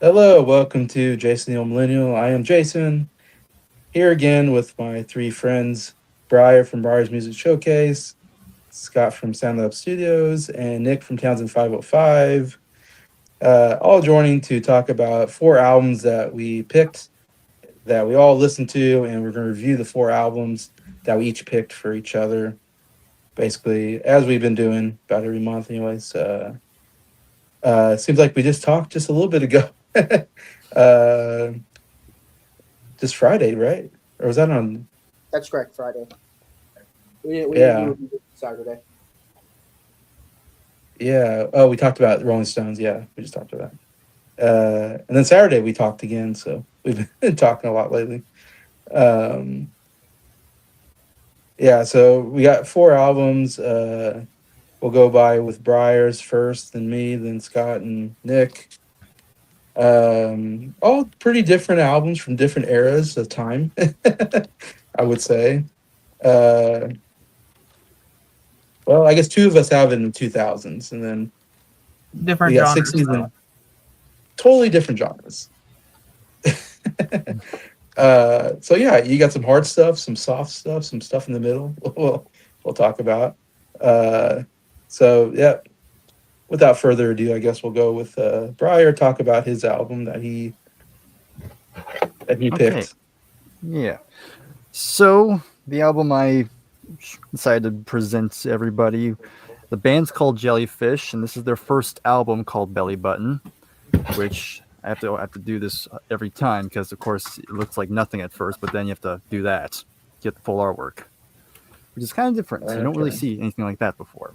Hello, welcome to Jason the Old Millennial. I am Jason, here again with my three friends, Bryer from Bryer's Music Showcase, Scott from Sound Lab Studios, and Nick from Townsend 505, all joining to talk about four albums that we picked, that we all listened to, and we're going to review the four albums that we each picked for each other, basically, as we've been doing about every month, anyways. It seems like we just talked just a little bit ago. uh, just Friday, right? Or was that on? That's correct. Friday. We didn't do Yeah, it Saturday. yeah. Oh, we talked about Rolling Stones. Yeah, we just talked about that. And then Saturday we talked again. So we've been talking a lot lately. Um, yeah. So we got four albums. We'll go by with Briar's first, then me, then Scott and Nick. All pretty different albums from different eras of time. I would say. Uh, well, I guess two of us have it in the 2000s, and then we Different got genres 60s though. and totally different genres. So yeah, you got some hard stuff, some soft stuff, some stuff in the middle. We'll talk about. Uh, so yeah, without further ado, I guess we'll go with Bryer talk about his album that he Okay, picked. yeah. So the album I decided to present to everybody, the band's called Jellyfish, and this is their first album called Belly Button, which I have to do this every time because of course it looks like nothing at first, but then you have to do that, get the full artwork, which is kind of different. You don't really Okay. see anything like that before.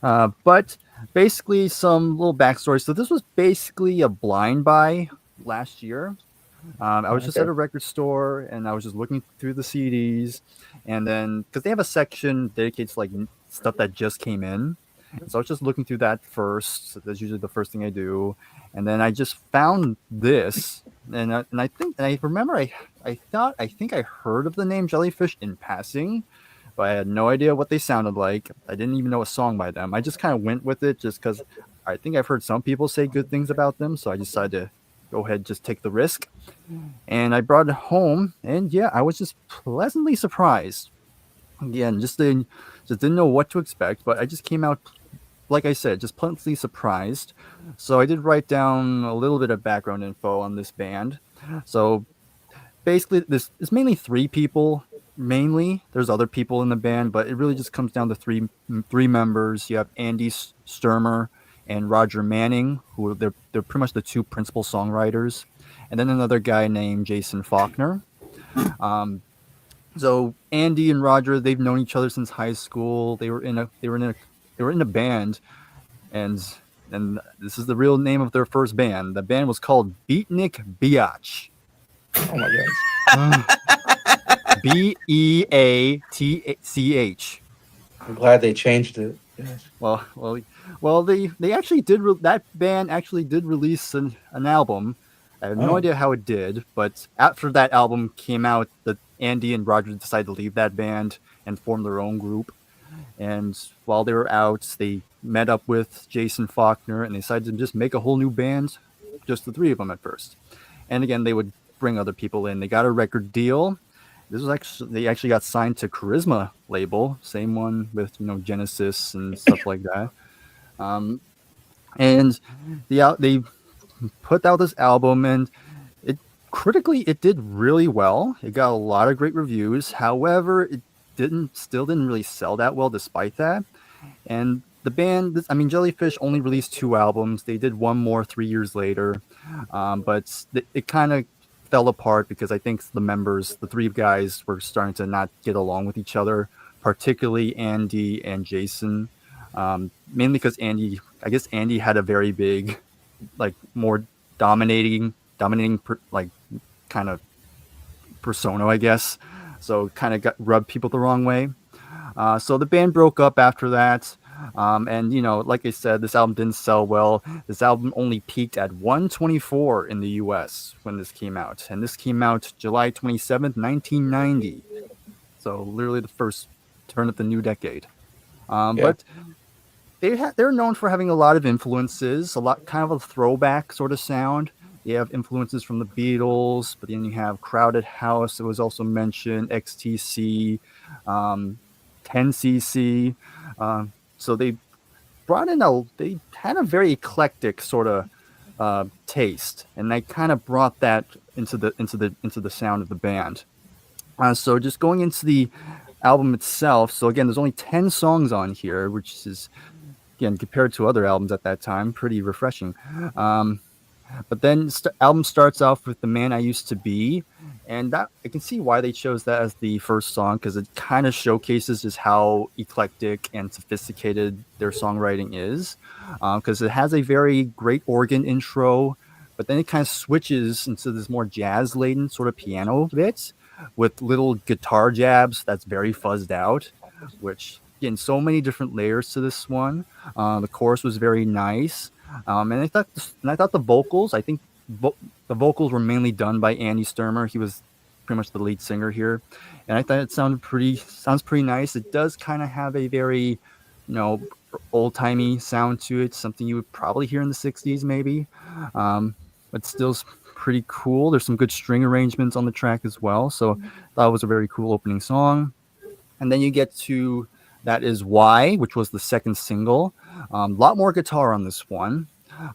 But basically, some little backstory. So this was basically a blind buy last year. I was just Okay. at a record store and I was just looking through the CDs, and then because they have a section dedicated to like stuff that just came in, so I was just looking through that first. So that's usually the first thing I do, and then I just found this, and I remember I think I heard of the name Jellyfish in passing, but I had no idea what they sounded like. I didn't even know a song by them. I just kind of went with it just because I think I've heard some people say good things about them, so I decided to go ahead and just take the risk. And I brought it home, and yeah, I was just pleasantly surprised. Again, just didn't know what to expect, but I just came out, like I said, just pleasantly surprised. So I did write down a little bit of background info on this band. So basically, this is mainly three people. Mainly, there's other people in the band, but it really just comes down to three members. You have Andy Sturmer and Roger Manning, who they're pretty much the two principal songwriters, and then another guy named Jason Faulkner. Um, so Andy and Roger, they've known each other since high school. They were in a band, and this is the real name of their first band. The band was called Beatnik Biatch. Oh my gosh. Beatch. I'm glad they changed it. Yeah. Well, well, well. They actually did. That band actually did release an album. I have no Oh. idea how it did, but after that album came out, the Andy and Roger decided to leave that band and form their own group. And while they were out, they met up with Jason Faulkner and they decided to just make a whole new band, just the three of them at first. And again, they would bring other people in. They got a record deal. They actually got signed to Charisma label, same one with Genesis and stuff like that. Um, and they put out this album, and it critically it did really well. It got a lot of great reviews. However, it didn't really sell that well despite that. And the band, I mean, Jellyfish only released two albums. They did one more 3 years later, but it kind of fell apart because I think the members, the three guys, were starting to not get along with each other, particularly Andy and Jason. Mainly because I guess Andy had a very big, like more dominating, like kind of persona, I guess. So kind of got rubbed people the wrong way. So the band broke up after that. And like I said, this album didn't sell well. This album only peaked at 124 in the U.S. when this came out, and this came out July 27th, 1990. So literally the first turn of the new decade. Yeah. But they're known for having a lot of influences, a lot kind of a throwback sort of sound. You have influences from the Beatles, but then you have Crowded House. It was also mentioned XTC, um, 10cc. So they had a very eclectic sort of taste, and they kind of brought that into the sound of the band. So just going into the album itself. So again, there's only 10 songs on here, which is again compared to other albums at that time, pretty refreshing. Um, but then album starts off with "The Man I Used to Be," and that I can see why they chose that as the first song because it kind of showcases just how eclectic and sophisticated their songwriting is. Because it has a very great organ intro, but then it kind of switches into this more jazz laden sort of piano bit with little guitar jabs that's very fuzzed out, which again so many different layers to this one. The chorus was very nice. And I thought the vocals. I think the vocals were mainly done by Andy Sturmer. He was pretty much the lead singer here, and I thought it sounds pretty nice. It does kind of have a very, old timey sound to it. Something you would probably hear in the '60s, maybe, but still pretty cool. There's some good string arrangements on the track as well. So that was a very cool opening song. And then you get to That Is Why, which was the second single. A lot more guitar on this one.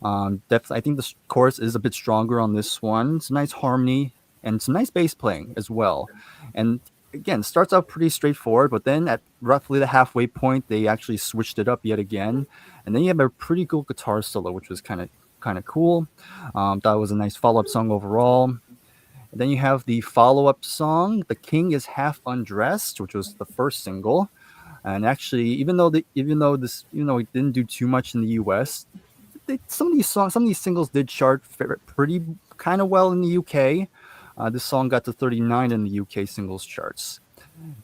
Definitely, I think the chorus is a bit stronger on this one. It's a nice harmony and some nice bass playing as well. And again, starts out pretty straightforward, but then at roughly the halfway point, they actually switched it up yet again. And then you have a pretty cool guitar solo, which was kind of cool. That was a nice follow-up song overall. And then you have the follow-up song, "The King Is Half Undressed," which was the first single. And actually, even though it didn't do too much in the U.S., some of these singles did chart pretty kind of well in the UK. This song got to 39 in the UK singles charts,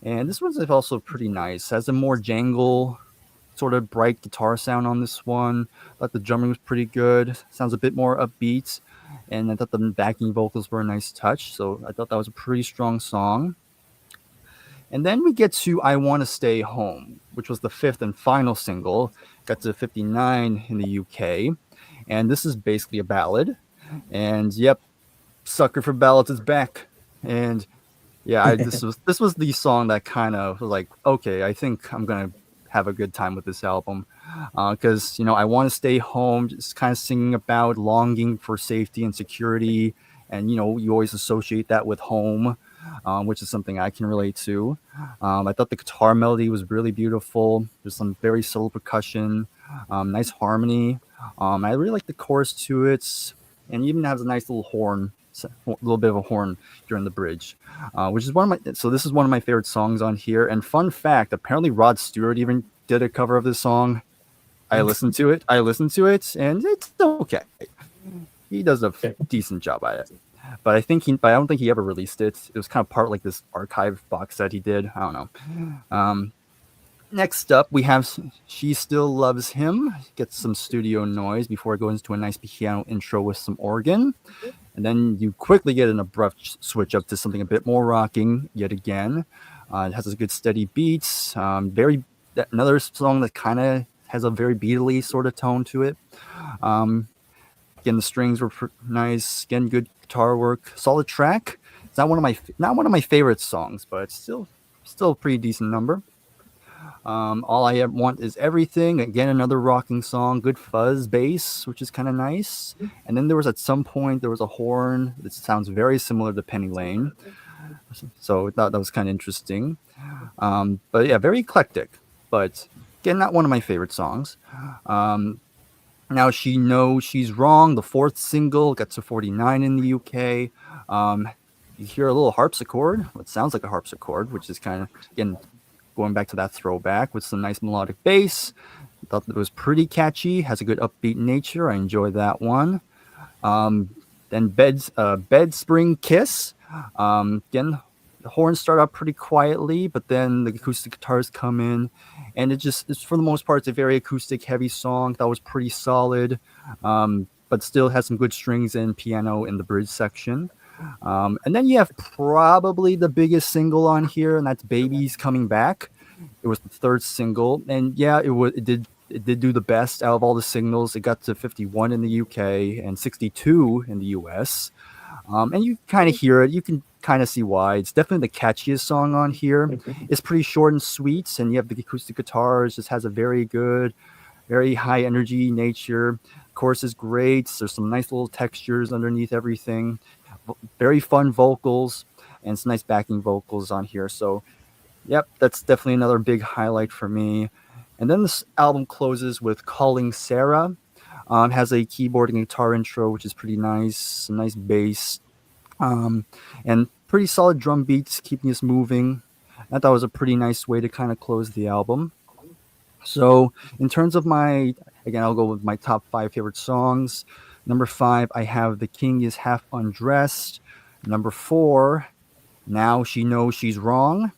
and this one's also pretty nice. Has a more jangle, sort of bright guitar sound on this one. I thought the drumming was pretty good. Sounds a bit more upbeat, and I thought the backing vocals were a nice touch. So I thought that was a pretty strong song. And then we get to "I Want to Stay Home," which was the fifth and final single. Got to 59 in the UK. And this is basically a ballad. And yep, Sucker for Ballads is back. And yeah, this was the song that kind of was like, okay, I think I'm gonna have a good time with this album, because I want to stay home, just kind of singing about longing for safety and security, and you always associate that with home, which is something I can relate to. I thought the guitar melody was really beautiful. There's some very subtle percussion, nice harmony. I really like the chorus to it, and even has a nice little horn, a little bit of a horn during the bridge, which is one of my. So this is one of my favorite songs on here. And fun fact, apparently Rod Stewart even did a cover of this song. I listened to it, and it's okay. He does a decent job at it. But I don't think he ever released it. It was kind of part like this archive box set he did. I don't know. Next up, we have "She Still Loves Him." Gets some studio noise before it goes into a nice piano intro with some organ. And then you quickly get an abrupt switch up to something a bit more rocking yet again. It has a good steady beats. Another song that kind of has a very beatly sort of tone to it. Again, the strings were nice. Again, good guitar work. Solid track. It's not one of my favorite songs, but it's still a pretty decent number. All I Want Is Everything. Again, another rocking song. Good fuzz bass, which is kind of nice. And then at some point there was a horn that sounds very similar to Penny Lane. So I thought that was kind of interesting. But yeah, very eclectic. But again, not one of my favorite songs. Now She Knows She's Wrong, the fourth single, got to 49 in the UK. You hear a little harpsichord, what sounds like a harpsichord, which is kind of, again, going back to that throwback with some nice melodic bass. I thought it was pretty catchy, has a good upbeat nature. I enjoyed that one. Then Bed Spring Kiss. Again, the horns start out pretty quietly, but then the acoustic guitars come in, and it's for the most part, it's a very acoustic heavy song that was pretty solid, but still has some good strings and piano in the bridge section. And then you have probably the biggest single on here, and that's "Baby's Coming Back." It was the third single, and yeah, it it did do the best out of all the singles. It got to 51 in the UK and 62 in the US. And you kind of hear it. You can kind of see why. It's definitely the catchiest song on here. It's pretty short and sweet, and you have the acoustic guitars. Just has a very good, very high energy nature. Chorus is great. There's some nice little textures underneath everything. Very fun vocals and some nice backing vocals on here. So, yep, that's definitely another big highlight for me. And then this album closes with Calling Sarah. Has a keyboard and guitar intro, which is pretty nice. Some nice bass. Um, and pretty solid drum beats, keeping us moving. I thought it was a pretty nice way to kind of close the album. So, in terms of again, I'll go with my top 5 favorite songs. Number 5, I have The King is Half Undressed. Number 4, Now She Knows She's Wrong.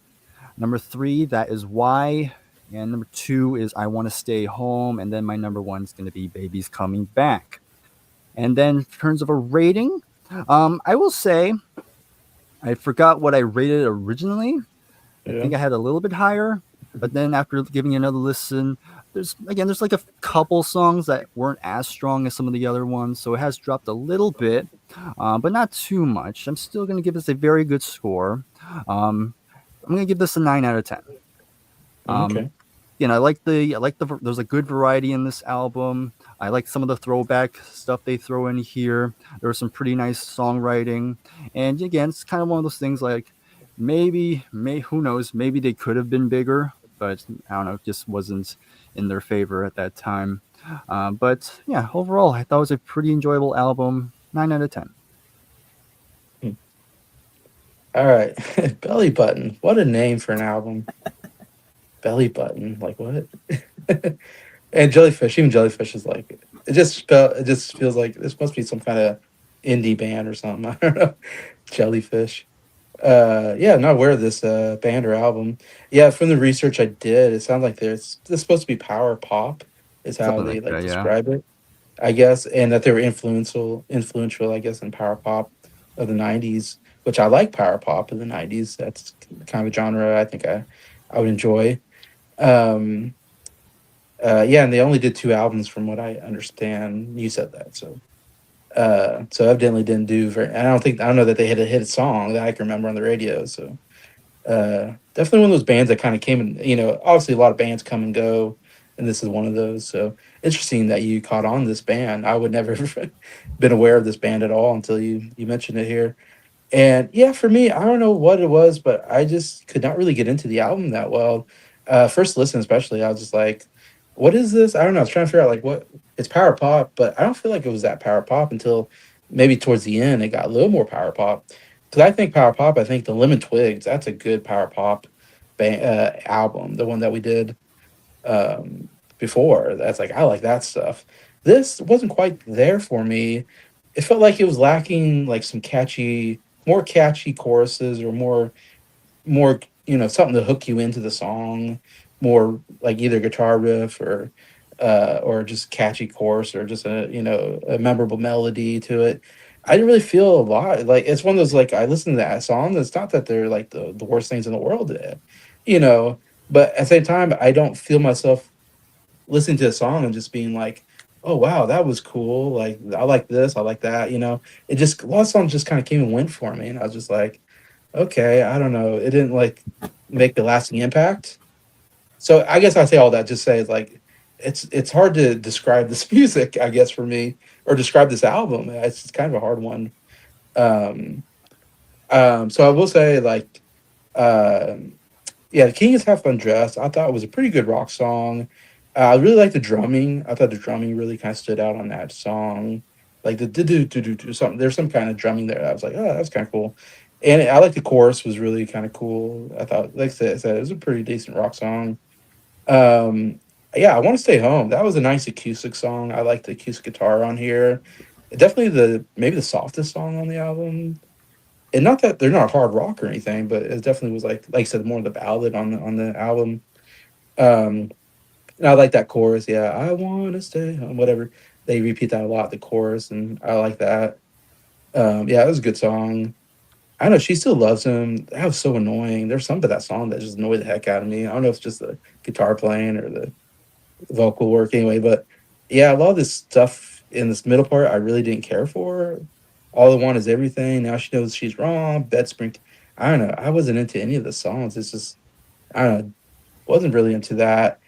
Number 3, That Is Why. And number 2 is I Want to Stay Home. And then my number 1 is going to be Baby's Coming Back. And then, in terms of a rating, I will say I forgot what I rated it originally. I think I had a little bit higher, but then after giving it another listen, there's like a couple songs that weren't as strong as some of the other ones, so it has dropped a little bit, but not too much. I'm still going to give this a very good score. I'm going to give this a 9 out of 10. Okay. I like there's a good variety in this album. I like some of the throwback stuff they throw in here. There was some pretty nice songwriting, and again, it's kind of one of those things like who knows, maybe they could have been bigger, but I don't know, it just wasn't in their favor at that time. But yeah, overall, I thought it was a pretty enjoyable album. 9 out of 10. All right. Belly Button. What a name for an album. Belly Button. Like what? And Jellyfish. Even Jellyfish is like it just feels like this must be some kind of indie band or something. I don't know. Jellyfish. Yeah, not aware of this band or album. Yeah, from the research I did, it sounds like this supposed to be power pop, is how Something they like like that, yeah. describe it, I guess, and that they were influential, I guess, in power pop of the '90s, which I like power pop of the '90s. That's kind of a genre I think I would enjoy. Um, yeah, and they only did 2 albums from what I understand. You said that, so evidently didn't do very. I don't know that they had a hit song that I can remember on the radio. So definitely one of those bands that kind of came and obviously a lot of bands come and go, and this is one of those. So interesting that you caught on this band. I would never have been aware of this band at all until you mentioned it here. And yeah, for me, I don't know what it was, but I just could not really get into the album that well. First listen, especially, I was just like, "What is this?" I don't know. I was trying to figure out like what it's power pop, but I don't feel like it was that power pop until maybe towards the end. It got a little more power pop because I think power pop. I think the Lemon Twigs. That's a good power pop album. The one that we did before. That's like I like that stuff. This wasn't quite there for me. It felt like it was lacking like some more catchy choruses or more something to hook you into the song, more like either guitar riff or just catchy chorus or just a memorable melody to it. I didn't really feel a lot like it's one of those like I listened to that song. It's not that they're like the worst things in the world, you know, but at the same time, I don't feel myself listening to a song and just being like, oh wow, that was cool. Like I like this, I like that. It just a lot of songs just kind of came and went for me, and I was just like, okay, I don't know. It didn't like make the lasting impact. So I guess I say all that just say like it's hard to describe this music, I guess for me, or describe this album. It's kind of a hard one. Um, so I will say like um yeah, The King is Half Undressed. I thought it was a pretty good rock song. I really like the drumming. I thought the drumming really kind of stood out on that song. Like the do do do do do something. There's some kind of drumming there. I was like, oh, that's kind of cool. And I like the chorus was really kind of cool. I thought, like I said, it was a pretty decent rock song. Um, yeah, I Want to Stay Home. That was a nice acoustic song. I like the acoustic guitar on here. Definitely maybe the softest song on the album. And not that they're not hard rock or anything, but it definitely was like I said, more of the ballad on the album. Um, and I like that chorus. Yeah, I want to stay home. Whatever they repeat that a lot, the chorus, and I like that. Yeah, it was a good song. I know she still loves him. That was so annoying. There's something to that song that just annoyed the heck out of me. I don't know if it's just the guitar playing or vocal work anyway. But yeah, a lot of this stuff in this middle part, I really didn't care for. All I want is everything. Now she knows she's wrong. Bed spring. I don't know. I wasn't into any of the songs. It's just I don't know. Wasn't really into that.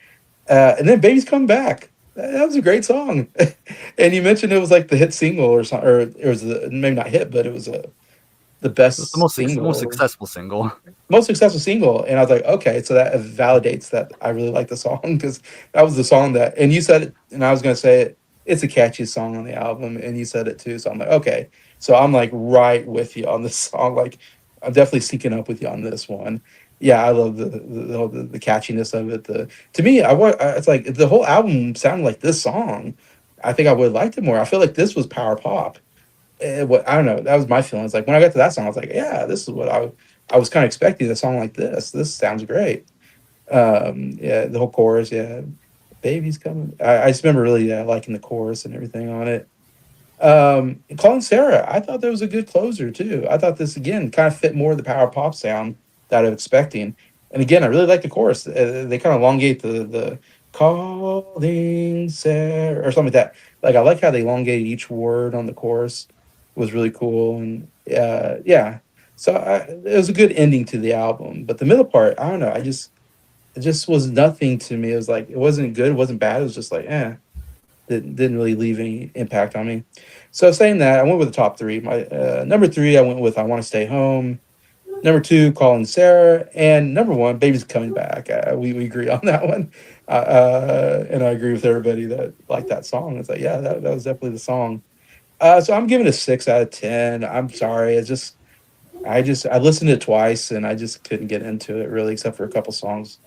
And then Baby's Come Back. That was a great song. And you mentioned it was like the hit single or something, or it was maybe not hit, but it was the It was best the most single, successful single. most successful single. And I was like, okay, so that validates that I really like the song because that was the song that, and you said it, and I was going to say it, it's the catchiest song on the album, and you said it too. So I'm like, okay, so I'm like right with you on this song. Like, I'm definitely syncing up with you on this one. Yeah, I love the catchiness of it. The to me, it's like if the whole album sounded like this song. I think I would have liked it more. I feel like this was power pop. What I don't know. That was my feelings. Like when I got to that song, I was like, yeah, this is what I was kind of expecting a song like this. This sounds great. Yeah, the whole chorus. Yeah, baby's coming. I just remember really liking the chorus and everything on it. Calling Sarah, I thought that was a good closer too. I thought this again kind of fit more of the power pop sound that I was expecting. And again, I really like the chorus. They kind of elongate the calling Sarah or something like that. Like I like how they elongated each word on the chorus. It was really cool and yeah. So it was a good ending to the album. But the middle part, I don't know. It just was nothing to me. It was like it wasn't good, it wasn't bad. It was just like didn't really leave any impact on me. So saying that, I went with the top three. My number three, I went with I Want to Stay Home. Number two, Colin Sarah, and number one, Baby's Coming Back. We agree on that one, and I agree with everybody that liked that song. It's like yeah, that was definitely the song. So I'm giving it a 6 out of 10. I'm sorry, I listened to it twice and I just couldn't get into it really, except for a couple songs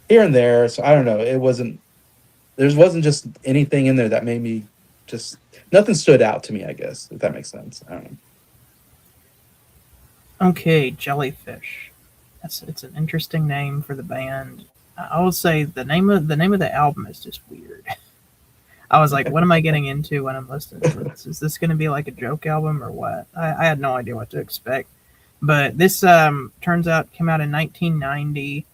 here and there. So I don't know. There wasn't just anything in there that made me just nothing stood out to me, I guess, if that makes sense. I don't know. Okay, Jellyfish. It's an interesting name for the band. I will say the name of the album is just weird. I was like, what am I getting into when I'm listening to this? Is this going to be like a joke album or what? I had no idea what to expect. But this turns out came out in 1990.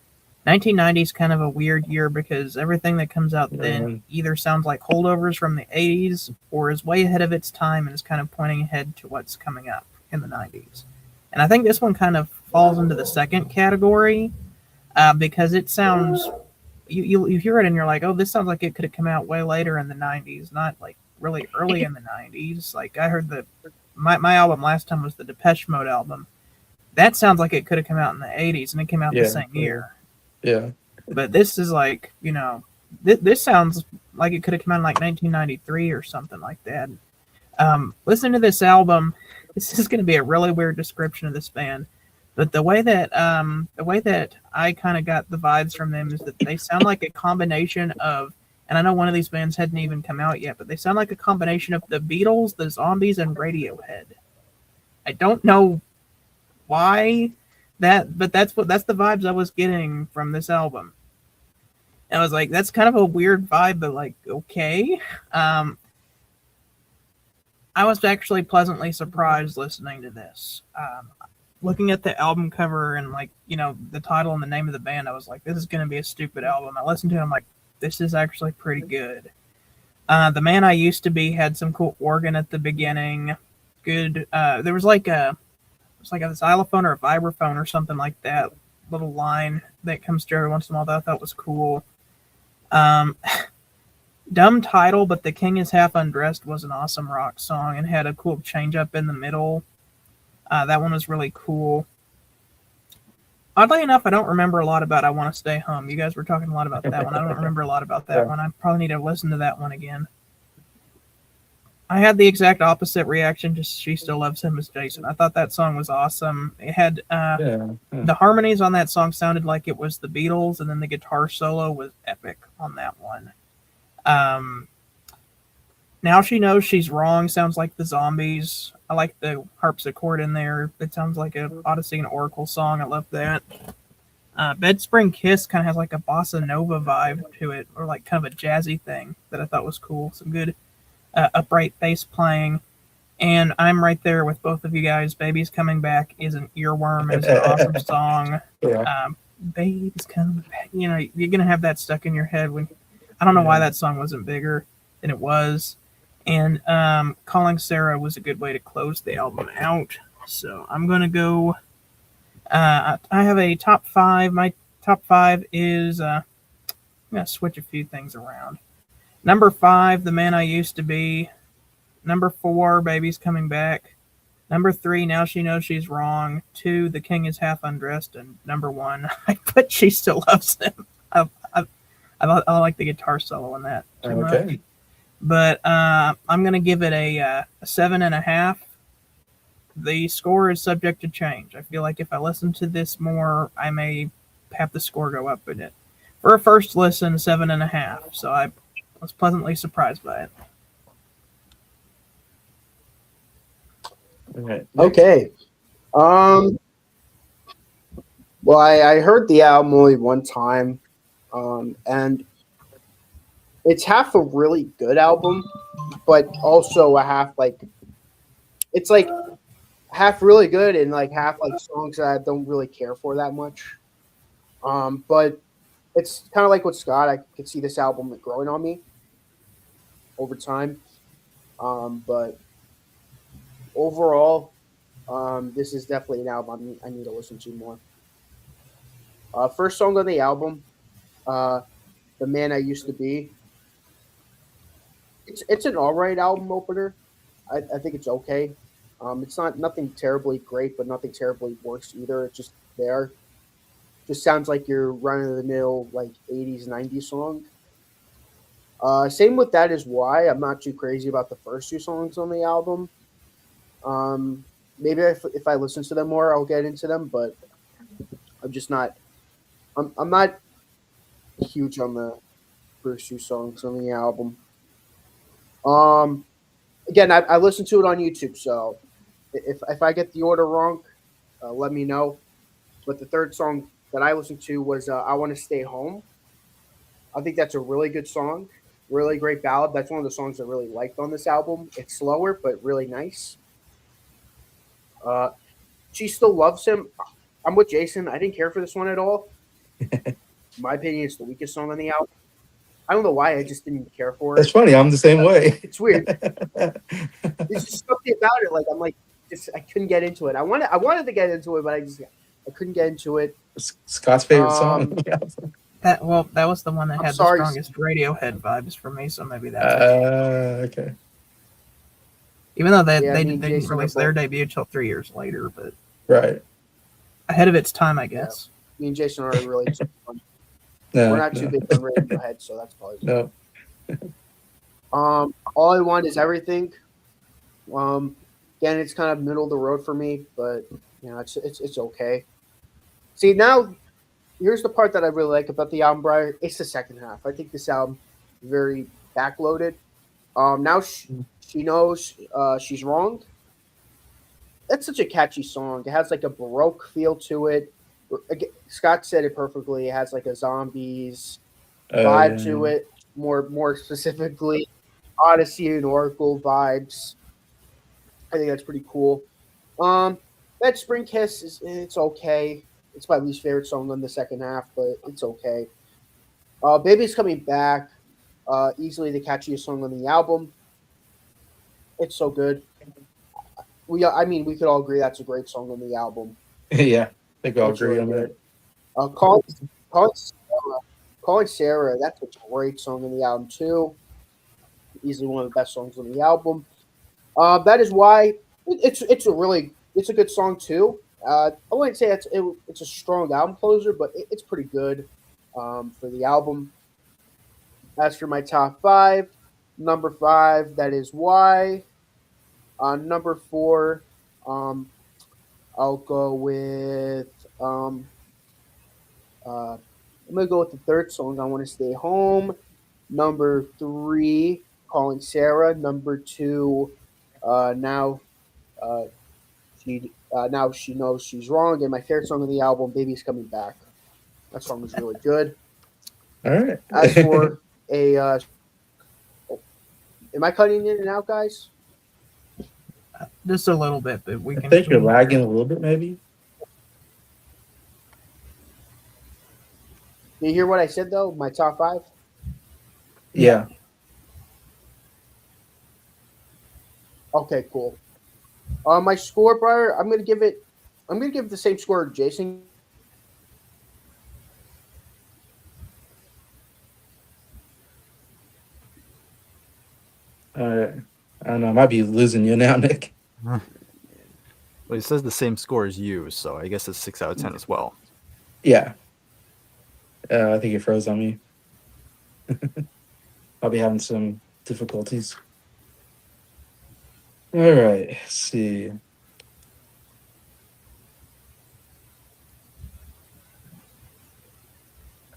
1990 is kind of a weird year because everything that comes out then either sounds like holdovers from the 80s or is way ahead of its time and is kind of pointing ahead to what's coming up in the 90s. And I think this one kind of falls into the second category because it sounds you hear it and you're like, oh, this sounds like it could have come out way later in the 90s, not like really early in the 90s. Like I heard my album last time was the Depeche Mode album. That sounds like it could have come out in the 80s and it came out the same year. Yeah. But this is like, this sounds like it could have come out in like 1993 or something like that. Listen to this album. This is going to be a really weird description of this band, but the way that I kind of got the vibes from them is that they sound like a combination of, and I know one of these bands hadn't even come out yet, but they sound like a combination of the Beatles, the Zombies, and Radiohead. I don't know why but that's the vibes I was getting from this album. And I was like, that's kind of a weird vibe, but like, okay. I was actually pleasantly surprised listening to this. Looking at the album cover and like, the title and the name of the band, I was like, this is going to be a stupid album. I listened to it, I'm like, this is actually pretty good. The Man I Used to Be had some cool organ at the beginning. Good. There was like a xylophone or a vibraphone or something like that. Little line that comes through every once in a while that I thought was cool. Dumb title, but The King is Half Undressed was an awesome rock song and had a cool change up in the middle. That one was really cool. Oddly enough, I don't remember a lot about I Want to Stay Home. You guys were talking a lot about that one. I don't remember a lot about that one. I probably need to listen to that one again. I had the exact opposite reaction to She Still Loves Him as Jason. I thought that song was awesome. It had the harmonies on that song sounded like it was the Beatles, and then the guitar solo was epic on that one. Now She Knows She's Wrong sounds like the Zombies. I like the harpsichord in there. It sounds like an Odyssey and Oracle song. I love that. Bed Spring Kiss kind of has like a bossa nova vibe to it, or like kind of a jazzy thing that I thought was cool. Some good upright bass playing. And I'm right there with both of you guys. Baby's Coming Back is an earworm. It's an awesome song. Yeah. Baby's Coming Back. You're going to have that stuck in your head when I don't know why Yeah. that song wasn't bigger than it was. And Calling Sarah was a good way to close the album out. So I'm going to go. I have a top five. My top five is. I'm going to switch a few things around. Number five, The Man I Used to Be. Number four, Baby's Coming Back. Number three, Now She Knows She's Wrong. Two, The King is Half Undressed. And number one, I put She Still Loves Him. I like the guitar solo in that too much. Okay. But I'm going to give it a 7.5. The score is subject to change. I feel like if I listen to this more, I may have the score go up in it. For a first listen, 7.5. So I was pleasantly surprised by it. All right. Okay. Well, I heard the album only one time, and it's half a really good album, but also a half it's like half really good and like half like songs that I don't really care for that much. But it's kind of like with Scott. I could see this album growing on me over time. But overall, this is definitely an album I need to listen to more. First song on the album, "The Man I Used to Be." It's an all right album opener. I think it's okay. It's not nothing terribly great, but nothing terribly worse either. It's just there. Just sounds like your run of the mill like 80s 90s song. Same with That Is Why. I'm not too crazy about the first two songs on the album. Maybe if I listen to them more, I'll get into them. But I'm just not. I'm not huge on the first two songs on the album. Again, I listened to it on YouTube, so if I get the order wrong, let me know. But the third song that I listened to was "I Want to Stay Home." I think that's a really good song, really great ballad. That's one of the songs I really liked on this album. It's slower but really nice. She Still Loves Him. I'm with Jason. I didn't care for this one at all. In my opinion, it's the weakest song on the album. I don't know why. I just didn't care for That's it. funny. I'm the same way. It's weird. There's just something about it. Like I'm like, I couldn't get into it. I wanted to get into it, but I couldn't get into it. Scott's favorite song. That was the one that I'm had sorry. the strongest Radiohead vibes for me. So maybe that's Okay. even though they Yeah, me and didn't Jason are release their both- debut till 3 years later, but Right. ahead of its time, I guess. Me and Jason are really. No, We're not no, too big on Radiohead, so that's probably. no. All I Want Is Everything. Again, it's kind of middle of the road for me, but it's okay. See, now here's the part that I really like about the album, Bryer. It's the second half. I think this album is very backloaded. Now she knows she's wrong. That's such a catchy song. It has like a Baroque feel to it. Scott said it perfectly. It has like a zombies vibe to it. More specifically, Odyssey and Oracle vibes. I think that's pretty cool. That Spring Kiss it's okay. It's my least favorite song on the second half, but it's okay. Baby's Coming Back. Easily the catchiest song on the album. It's so good. We could all agree that's a great song on the album. Yeah, I think I'll It's agree really on good. that. Calling Sarah, that's a great song on the album too. Easily one of the best songs on the album. That Is Why it's a good song too. I wouldn't say it's a strong album closer, but it's pretty good for the album. As for my top five, number 5, That Is Why. Number 4, I'll go with I'm gonna go with the third song, I Want to Stay Home. Number 3, Calling Sarah. Number 2, now she knows she's wrong. And my favorite song on the album, Baby's Coming Back. That song is really good. All right. As for am I cutting in and out, guys? Just a little bit, but we I can. think you're lagging a little bit, maybe. Did you hear what I said though? My top 5. Yeah. Okay, cool. My score, Bryer, I'm gonna give it the same score Jason. I don't know. I might be losing you now, Nick. Well, he says the same score as you, so I guess it's 6 out of 10 as well. Yeah. I think it froze on me. I'll be having some difficulties. All right. Let's see.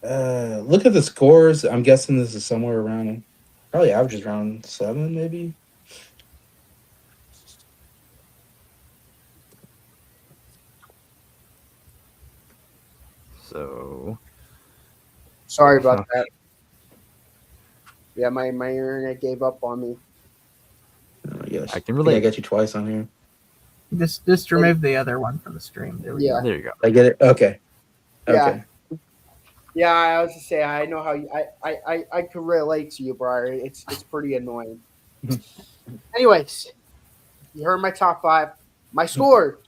Look at the scores. I'm guessing this is somewhere around, probably averages around 7, maybe. So, Sorry about that. Yeah, my internet gave up on me. Oh my gosh. I can I relate. got you twice on here. Just remove the other one from the stream. There we Yeah. go. There you go. I get it. Okay. Yeah. Okay. Yeah, I was just say I know how you, I can relate to you, Bryer. It's pretty annoying. Anyways, you heard my top 5. My score.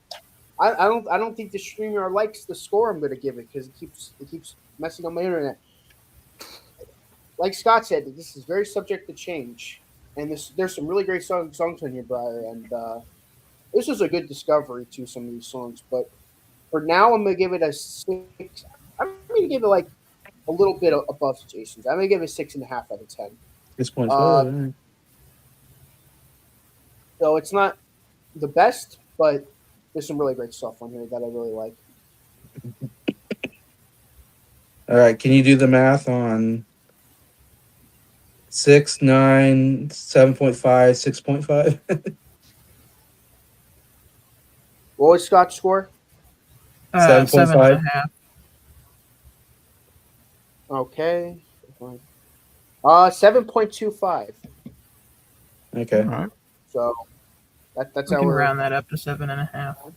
I don't think the streamer likes the score I'm going to give it because it keeps messing on my internet. Like Scott said, this is very subject to change, and there's some really great songs on here, Bryer, and this was a good discovery to some of these songs. But for now, I'm going to give it a 6. I'm going to give it like a little bit above Jason's. I'm gonna give it 6.5 out of 10. 6.5. Uh, All right. so it's not the best, but there's some really great stuff on here that I really like. All right. Can you do the math on 6, 9, 7.5, 6.5? What was Scott's score? 7.5. 7.5. Okay. 7.25. Okay. All right. So that's We can our round that up to 7.5.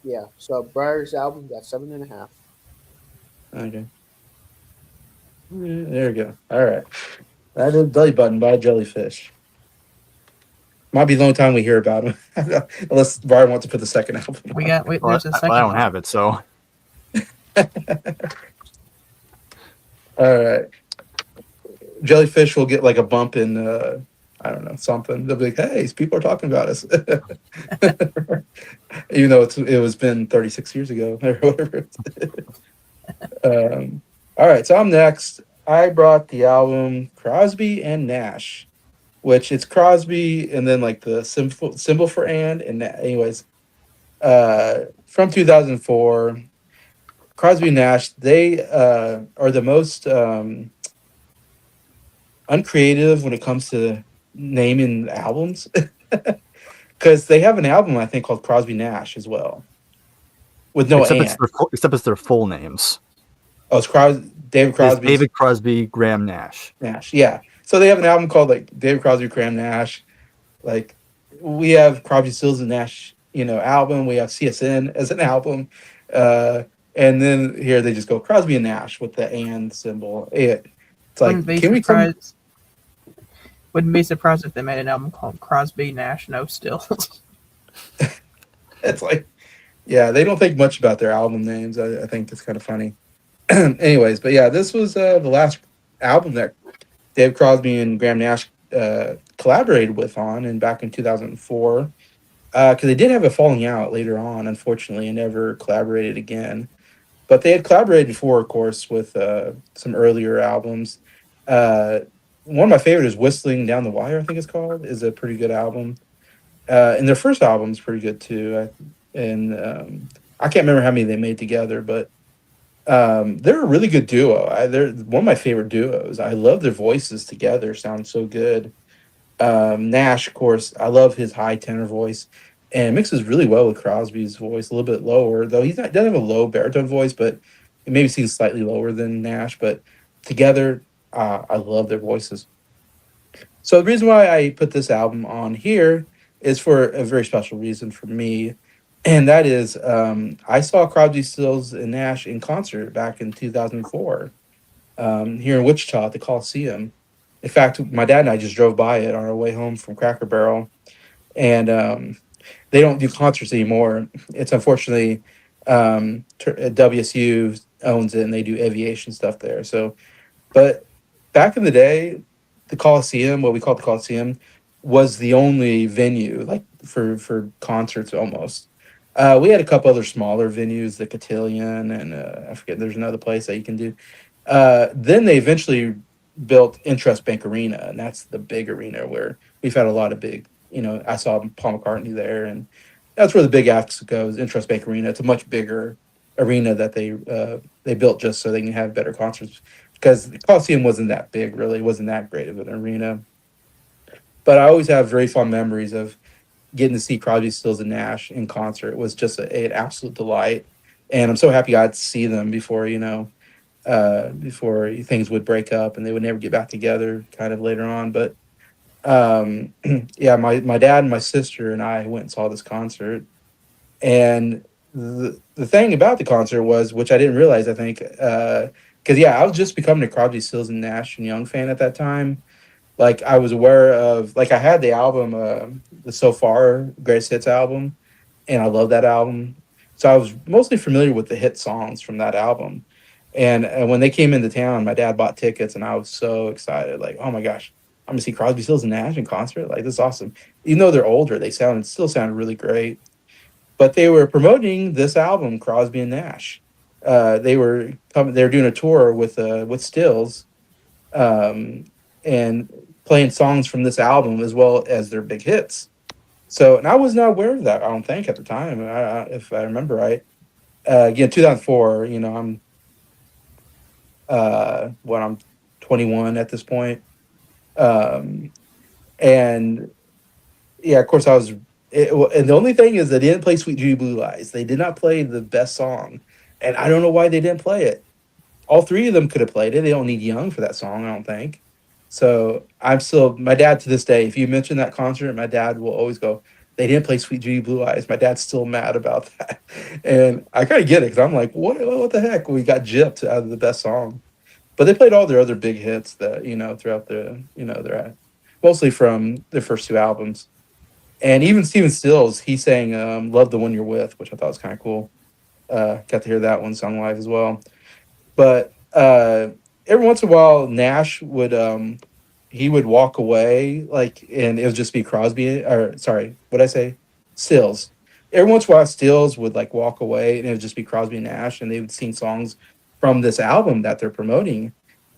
yeah. So Breyer's album got 7.5. Okay. Yeah, there we go. All right. That is Belly Button by Jellyfish. Might be the only time we hear about him, unless Bryan wants to put the second album. There's a second I don't one. have it, so All right. Jellyfish will get like a bump in, I don't know, something. They'll be like, hey, people are talking about us. Even though it was been 36 years ago or whatever. All right, so I'm next. I brought the album Crosby and Nash, which it's Crosby and then like the symbol for and anyways, from 2004. Crosby and Nash, they are the most uncreative when it comes to naming albums, because they have an album I think called Crosby Nash as well, with no except and. it's their full names. Oh, it's David It's Crosby. David Crosby, Graham Nash. Nash, yeah. So they have an album called like David Crosby, Graham Nash. Like we have Crosby, Stills and Nash, album. We have CSN as an album, and then here they just go Crosby and Nash with the and symbol. It's like, can we come? Wouldn't be surprised if they made an album called Crosby, Nash, No Stills. It's like, yeah, they don't think much about their album names. I think it's kind of funny. Anyways, but yeah, this was the last album that Dave Crosby and Graham Nash collaborated with on, and back in 2004, because they did have a falling out later on, unfortunately, and never collaborated again. But they had collaborated before, of course, with some earlier albums. One of my favorites is Whistling Down the Wire, I think it's called, is a pretty good album. And their first album is pretty good too. I can't remember how many they made together, but they're a really good duo. They're one of my favorite duos. I love their voices together; sound so good. Nash, of course, I love his high tenor voice, and it mixes really well with Crosby's voice. A little bit lower, though doesn't have a low baritone voice, but it maybe seems slightly lower than Nash. But together, I love their voices. So the reason why I put this album on here is for a very special reason for me. And that is, I saw Crosby, Stills, and Nash in concert back in 2004 here in Wichita at the Coliseum. In fact, my dad and I just drove by it on our way home from Cracker Barrel, and they don't do concerts anymore. It's unfortunately WSU owns it, and they do aviation stuff there. So, but back in the day, the Coliseum, what we call the Coliseum, was the only venue like for concerts almost. We had a couple other smaller venues, the Cotillion, and I forget. There's another place that you can do. Then they eventually built Intrust Bank Arena, and that's the big arena where we've had a lot of big. I saw Paul McCartney there, and that's where the big acts goes. Intrust Bank Arena. It's a much bigger arena that they built just so they can have better concerts because the Coliseum wasn't that big, really. It wasn't that great of an arena. But I always have very fond memories of getting to see Crosby, Stills, and Nash in concert. It was just an absolute delight. And I'm so happy I got to see them before things would break up and they would never get back together kind of later on. But yeah, my dad and my sister and I went and saw this concert. And the thing about the concert was, which I didn't realize, I think, because yeah, I was just becoming a Crosby, Stills, and Nash and Young fan at that time. Like I was aware of, like I had the album, the So Far Greatest Hits album, and I love that album. So I was mostly familiar with the hit songs from that album. And when they came into town, my dad bought tickets, and I was so excited. Like, oh my gosh, I'm gonna see Crosby, Stills, and Nash in concert. Like, this is awesome. Even though they're older, they still sounded really great. But they were promoting this album, Crosby and Nash. They were coming. They were doing a tour with Stills, um, and playing songs from this album as well as their big hits. So, and I was not aware of that. I don't think at the time, if I remember right. Again, 2004. I'm 21 at this point. Um, and yeah, of course I was. And the only thing is, they didn't play "Sweet Judy Blue Eyes." They did not play the best song, and I don't know why they didn't play it. All three of them could have played it. They don't need Young for that song, I don't think. So I'm still my dad to this day. If you mention that concert, my dad will always go, "They didn't play Sweet Judy Blue Eyes." My dad's still mad about that, and I kind of get it because I'm like, what the heck? We got gypped out of the best song. But they played all their other big hits that throughout their mostly from their first two albums. And even Steven Stills, he sang "Love the One You're With," which I thought was kind of cool. Got to hear that one sung live as well. But every once in a while, Nash would he would walk away, like, and it would just be Crosby, or sorry, what I say, Stills. Every once in a while, Stills would like walk away, and it would just be Crosby and Nash, and they would sing songs from this album that they're promoting,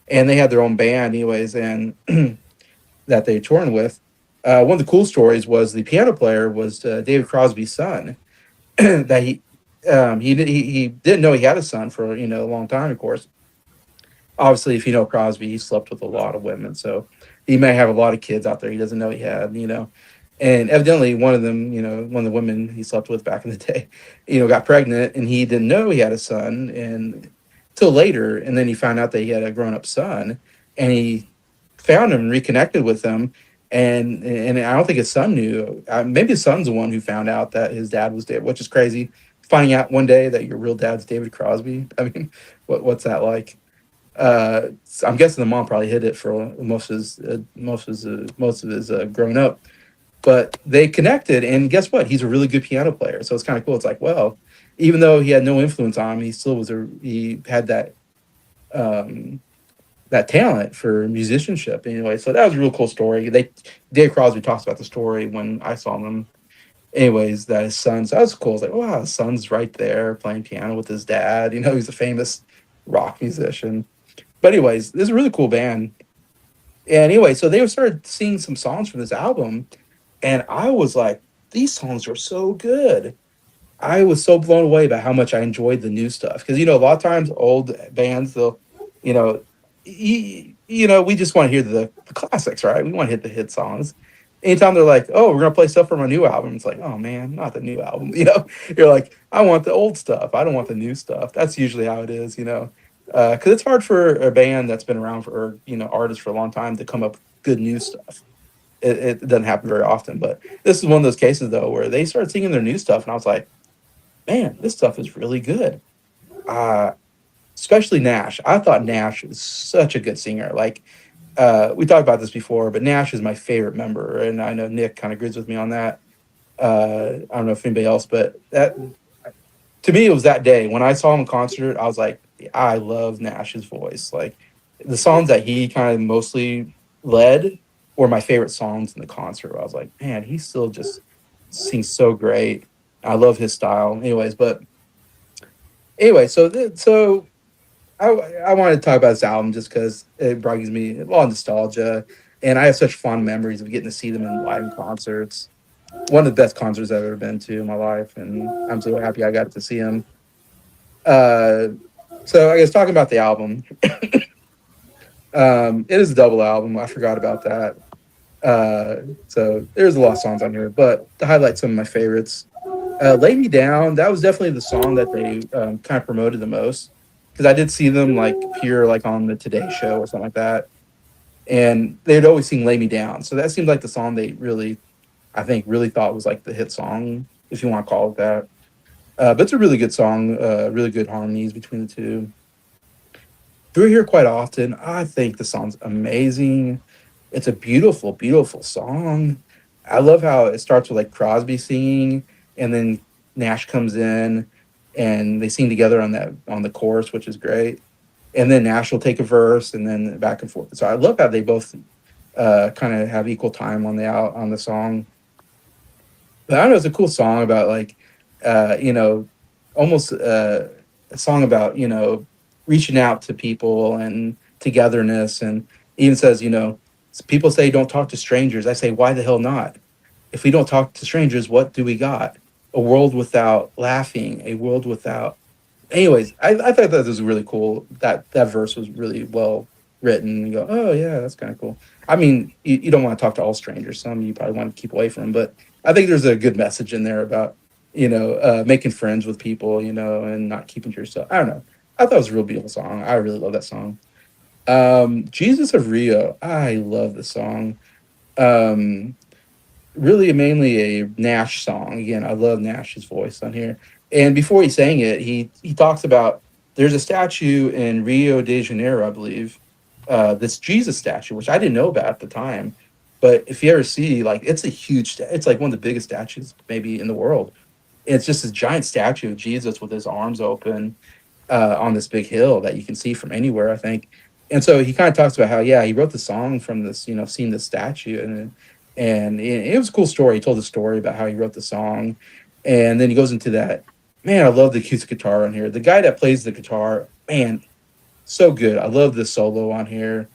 and they had their own band, anyways, and that they toured with. One of the cool stories was the piano player was David Crosby's son. That he didn't know he had a son for a long time, of course. Obviously, if you know Crosby, he slept with a lot of women, so he may have a lot of kids out there he doesn't know he had. And evidently, one of them, one of the women he slept with back in the day, got pregnant, and he didn't know he had a son, and till later, and then he found out that he had a grown up son, and he found him, reconnected with him, and I don't think his son knew. Maybe his son's the one who found out that his dad was dead, which is crazy. Finding out one day that your real dad's David Crosby. I mean, what's that like? I'm guessing the mom probably hid it for most of his growing up. But they connected, and guess what? He's a really good piano player. So it's kind of cool. It's like, well, even though he had no influence on him, he had um, that talent for musicianship anyway. So that was a real cool story. Dave Crosby talks about the story when I saw them. Anyways, that his son, so that was cool. It's like, wow, his son's right there playing piano with his dad. He's a famous rock musician. But anyways, this is a really cool band. And anyway, so they started singing some songs from this album, and I was like, these songs are so good. I was so blown away by how much I enjoyed the new stuff. Because a lot of times old bands, they'll, you know, we just want to hear the classics, right? We want to hit the hit songs. Anytime they're like, "Oh, we're gonna play stuff from our new album," it's like, "Oh man, not the new album." You're like, "I want the old stuff. I don't want the new stuff." That's usually how it is, because it's hard for a band that's been around for, or, artists for a long time to come up with good new stuff. It doesn't happen very often, but this is one of those cases though where they started singing their new stuff, and I was like, "Man, this stuff is really good." Uh, Especially Nash. I thought Nash was such a good singer. Like, we talked about this before, but Nash is my favorite member, and I know Nick kind of agrees with me on that. I don't know if anybody else, but that to me, it was that day when I saw him in concert. I was like, I love Nash's voice. Like the songs that he kind of mostly led were my favorite songs in the concert. I was like, man, he still just sings so great. I love his style. Anyways, but anyway, so I wanted to talk about this album just because it brings me a lot of nostalgia, and I have such fond memories of getting to see them in live concerts. One of the best concerts I've ever been to in my life, and I'm so happy I got to see him. Uh, so I guess talking about the album, it is a double album. I forgot about that. So there's a lot of songs on here, but to highlight some of my favorites, "Lay Me Down." That was definitely the song that they kind of promoted the most because I did see them like appear like on the Today Show or something like that, and they'd always sing "Lay Me Down." So that seemed like the song they really, I think, really thought was like the hit song, if you want to call it that. But it's a really good song, really good harmonies between the two. Do I hear quite often? I think the song's amazing. It's a beautiful, beautiful song. I love how it starts with like Crosby singing, and then Nash comes in, and they sing together on the chorus, which is great. And then Nash will take a verse, and then back and forth. So I love how they both kind of have equal time on the song. But I don't know, it's a cool song about like, you know, almost a song about, you know, reaching out to people and togetherness. And even says, you know, people say don't talk to strangers. I say, why the hell not? If we don't talk to strangers, what do we got? A world without laughing, a world without. Anyways, I thought that was really cool. That verse was really well written. You go, oh yeah, that's kind of cool. I mean, you don't want to talk to all strangers. Some you probably want to keep away from them, but I think there's a good message in there about, you know, making friends with people, you know, and not keeping to yourself. I don't know. I thought it was a real beautiful song. I really love that song. Jesus of Rio. I love the song. Um, Really mainly a Nash song. Again, I love Nash's voice on here. And before he sang it, he talks about there's a statue in Rio de Janeiro, I believe, this Jesus statue, which I didn't know about at the time. But if you ever see, like, it's a huge, it's like one of the biggest statues maybe in the world. It's just this giant statue of Jesus with his arms open on this big hill that you can see from anywhere, I think. And so he kind of talks about how, yeah, he wrote the song from this, you know, seeing this statue, and it was a cool story. He told a story about how he wrote the song, and then he goes into that. Man, I love the acoustic guitar on here. The guy that plays the guitar, man, so good. I love the solo on here,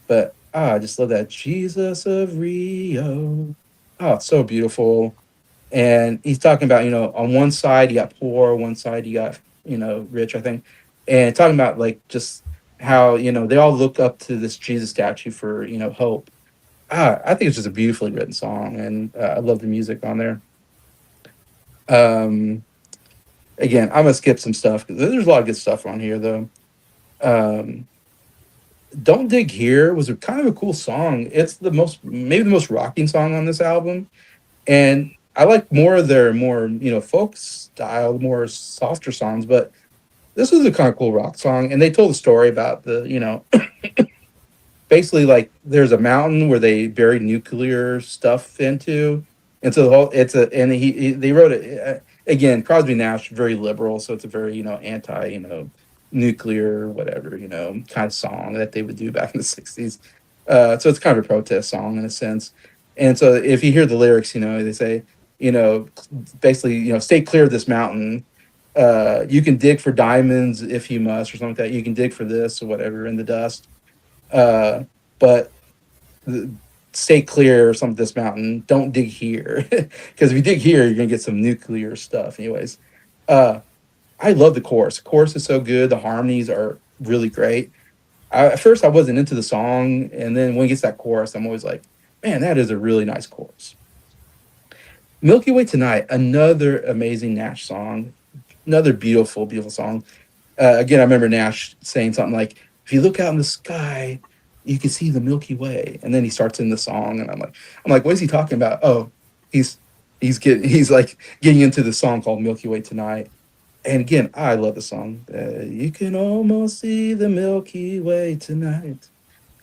but I just love that Jesus of Rio. Oh, it's so beautiful. And he's talking about, you know, on one side you got poor, one side you got, you know, rich, I think, and talking about like just how, you know, they all look up to this Jesus statue for, you know, hope. I think it's just a beautifully written song, and I love the music on there. Um, Again, I'm gonna skip some stuff because there's a lot of good stuff on here, though. Um, "Don't Dig Here" was a kind of a cool song. It's maybe the most rocking song on this album, and I like more of their more, you know, folk style, more softer songs. But this was a kind of cool rock song, and they told a story about the, you know, basically like there's a mountain where they buried nuclear stuff into, and so the whole it's a and they wrote it again. Crosby Nash very liberal, so it's a very, you know, anti, you know, nuclear whatever, you know, kind of song that they would do back in the '60s. So it's kind of a protest song in a sense. And so if you hear the lyrics, you know, they say, you know, basically, you know, stay clear of this mountain. You can dig for diamonds if you must, or something like that. You can dig for this or whatever in the dust, uh, but stay clear or something of this mountain. Don't dig here, because if you dig here, you're gonna get some nuclear stuff. Anyways, uh, I love the chorus. The chorus is so good. The harmonies are really great. At first, I wasn't into the song, and then when it gets that chorus, I'm always like, man, that is a really nice chorus. "Milky Way Tonight," another amazing Nash song, another beautiful, beautiful song. Again, I remember Nash saying something like, "If you look out in the sky, you can see the Milky Way." And then he starts in the song, and I'm like, what is he talking about? Oh, he's he's like getting into the song called "Milky Way Tonight." And again, I love the song. You can almost see the Milky Way tonight.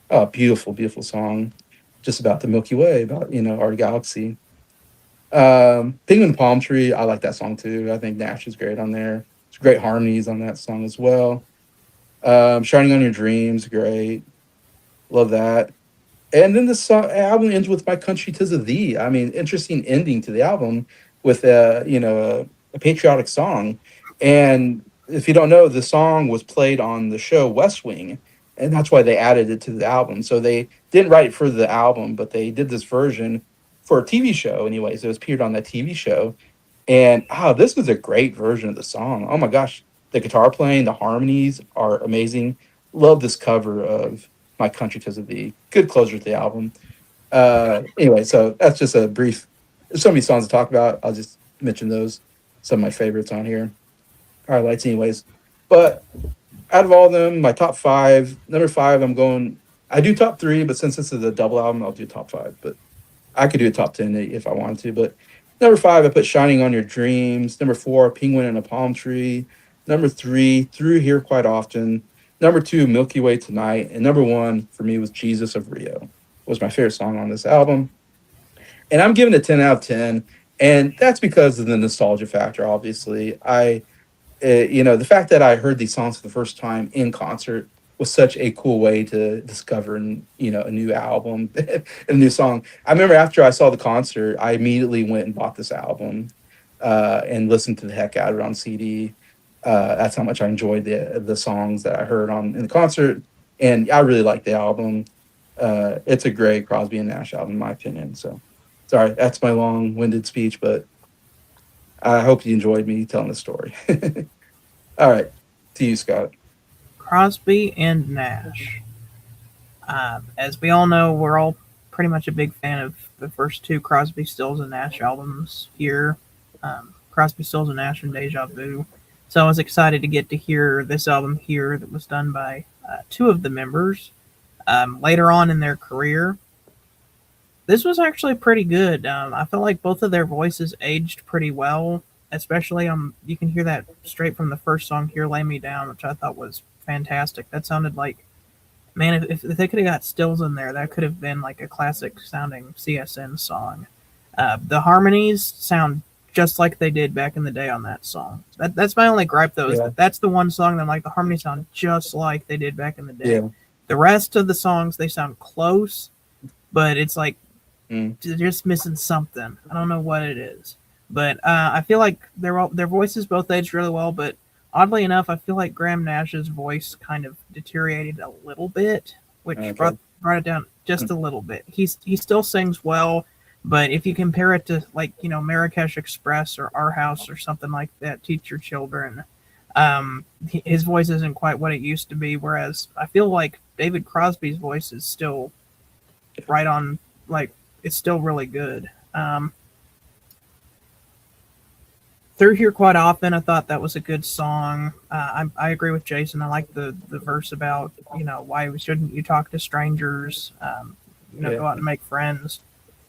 Oh, beautiful, beautiful song, just about the Milky Way, about our galaxy. Penguin Palm Tree, I like that song too. I think Nash is great on there. There's great harmonies on that song as well. Shining on Your Dreams, great. Love that. And then the album ends with "My Country 'Tis of Thee." I mean, interesting ending to the album with a patriotic song. And if you don't know, the song was played on the show West Wing, and that's why they added it to the album. So they didn't write it for the album, but they did this version for a TV show. Anyways, it was appeared on that TV show, and this was a great version of the song. Oh my gosh, the guitar playing, the harmonies are amazing. Love this cover of "My Country 'Tis of Thee." Good closer to the album. Anyway, so that's just a brief. There's so many songs to talk about. I'll just mention those. Some of my favorites on here. Highlights, anyways. But out of all of them, my top five. Number five, I'm going. I do top three, but since this is a double album, I'll do top five. But I could do a top 10 if I wanted to. But number five, I put "Shining on Your Dreams." Number four, "Penguin in a Palm Tree." Number three, "Through Here Quite Often." Number two, "Milky Way Tonight." And number one for me was "Jesus of Rio." Was my favorite song on this album. And I'm giving it 10 out of 10. And that's because of the nostalgia factor, obviously. The fact that I heard these songs for the first time in concert was such a cool way to discover, a new album, a new song. I remember after I saw the concert, I immediately went and bought this album and listened to the heck out of it on CD. That's how much I enjoyed the songs that I heard in the concert, and I really like the album. It's a great Crosby and Nash album, in my opinion. So, sorry, that's my long-winded speech, but I hope you enjoyed me telling the story. All right, to you, Scott. Crosby and Nash. As we all know, we're all pretty much a big fan of the first two Crosby, Stills, and Nash albums here. Crosby, Stills, and Nash and Deja Vu. So I was excited to get to hear this album here that was done by two of the members later on in their career. This was actually pretty good. I felt like both of their voices aged pretty well, especially you can hear that straight from the first song here, "Lay Me Down," which I thought was fantastic. That sounded like, man, if they could have got Stills in there, that could have been like a classic sounding CSN song. The harmonies sound just like they did back in the day on that song. That's my only gripe though, is that's the one song that I'm like, the harmonies sound just like they did back in the day. Yeah. The rest of the songs, they sound close, but it's like they're just missing something. I don't know what it is. But I feel like their voices both aged really well, but oddly enough, I feel like Graham Nash's voice kind of deteriorated a little bit, which brought it down just a little bit. He still sings well, but if you compare it to Marrakesh Express or Our House or something like that, Teach Your Children, his voice isn't quite what it used to be. Whereas I feel like David Crosby's voice is still right on, it's still really good. Through Here Quite Often, I thought that was a good song. I agree with Jason. I like the verse about, why shouldn't you talk to strangers, go out and make friends.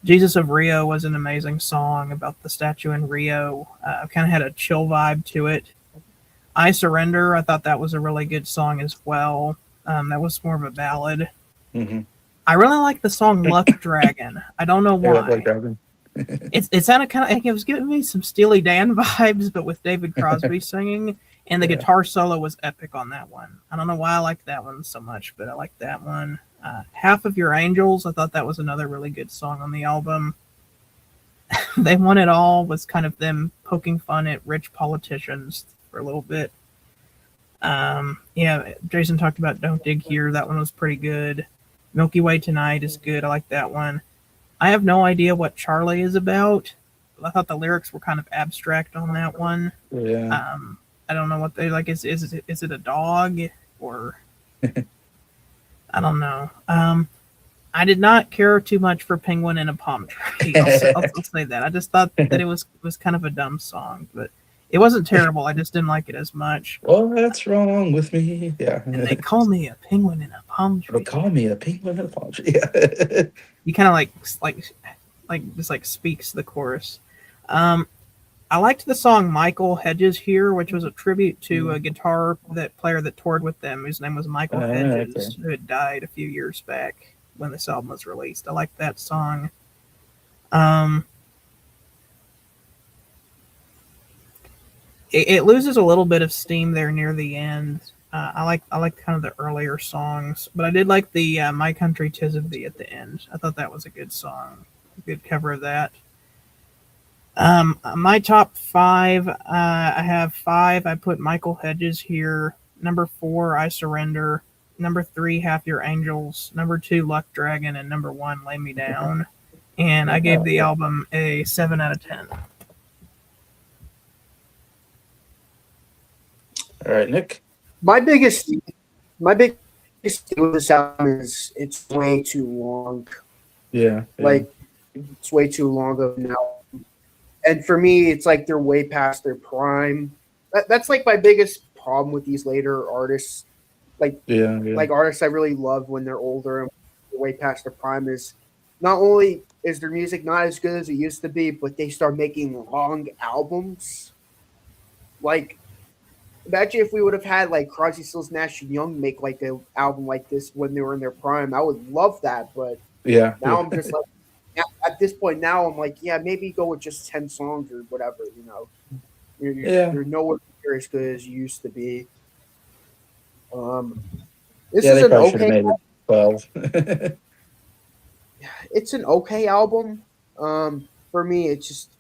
Jesus of Rio was an amazing song about the statue in Rio. Kind of had a chill vibe to it. I Surrender, I thought that was a really good song as well. That was more of a ballad. Mm-hmm. I really like the song Luck Dragon. I don't know why. It sounded kind of, it was giving me some Steely Dan vibes, but with David Crosby singing, and the guitar solo was epic on that one. I don't know why I like that one so much, but I like that one. Half of Your Angels, I thought that was another really good song on the album. They Want It All was kind of them poking fun at rich politicians for a little bit. Jason talked about Don't Dig Here. That one was pretty good. Milky Way Tonight is good. I like that one. I have no idea what Charlie is about. I thought the lyrics were kind of abstract on that one. Yeah. I don't know what they like. Is it a dog or I don't know. I did not care too much for Penguin in a Palm Tree. I'll say that. I just thought that it was kind of a dumb song, but it wasn't terrible. I just didn't like it as much. Well, that's wrong with me. Yeah. And they call me a penguin in a palm tree. They call me a penguin in a palm tree. Yeah. You kind of like speaks the chorus. I I liked the song Michael Hedges here, which was a tribute to a guitar player that toured with them, whose name was Michael Okay. Hedges, who had died a few years back when this album was released. I liked that song. Um, it loses a little bit of steam there near the end. I like kind of the earlier songs, but I did like the "My Country 'Tis of Thee" at the end. I thought that was a good song, a good cover of that. My top five, I have five. I put Michael Hedges here. Number four, I Surrender. Number three, Half Your Angels. Number two, Luck Dragon, and number one, Lay Me Down. And I gave the album a 7 out of 10. All right, Nick. My biggest thing with this album is it's way too long. Yeah. Like it's way too long of an album. And for me, it's like they're way past their prime. That's like my biggest problem with these later artists. Like artists I really love when they're older and way past their prime is not only is their music not as good as it used to be, but they start making long albums. Like imagine if we would have had like Crosby, Stills, Nash and Young make like an album like this when they were in their prime. I would love that, but now I'm just like at this point now I'm like, yeah, maybe go with just 10 songs or whatever, you know. You're nowhere near as good as you used to be. This is an okay. 12. It's an okay album. For me, it's just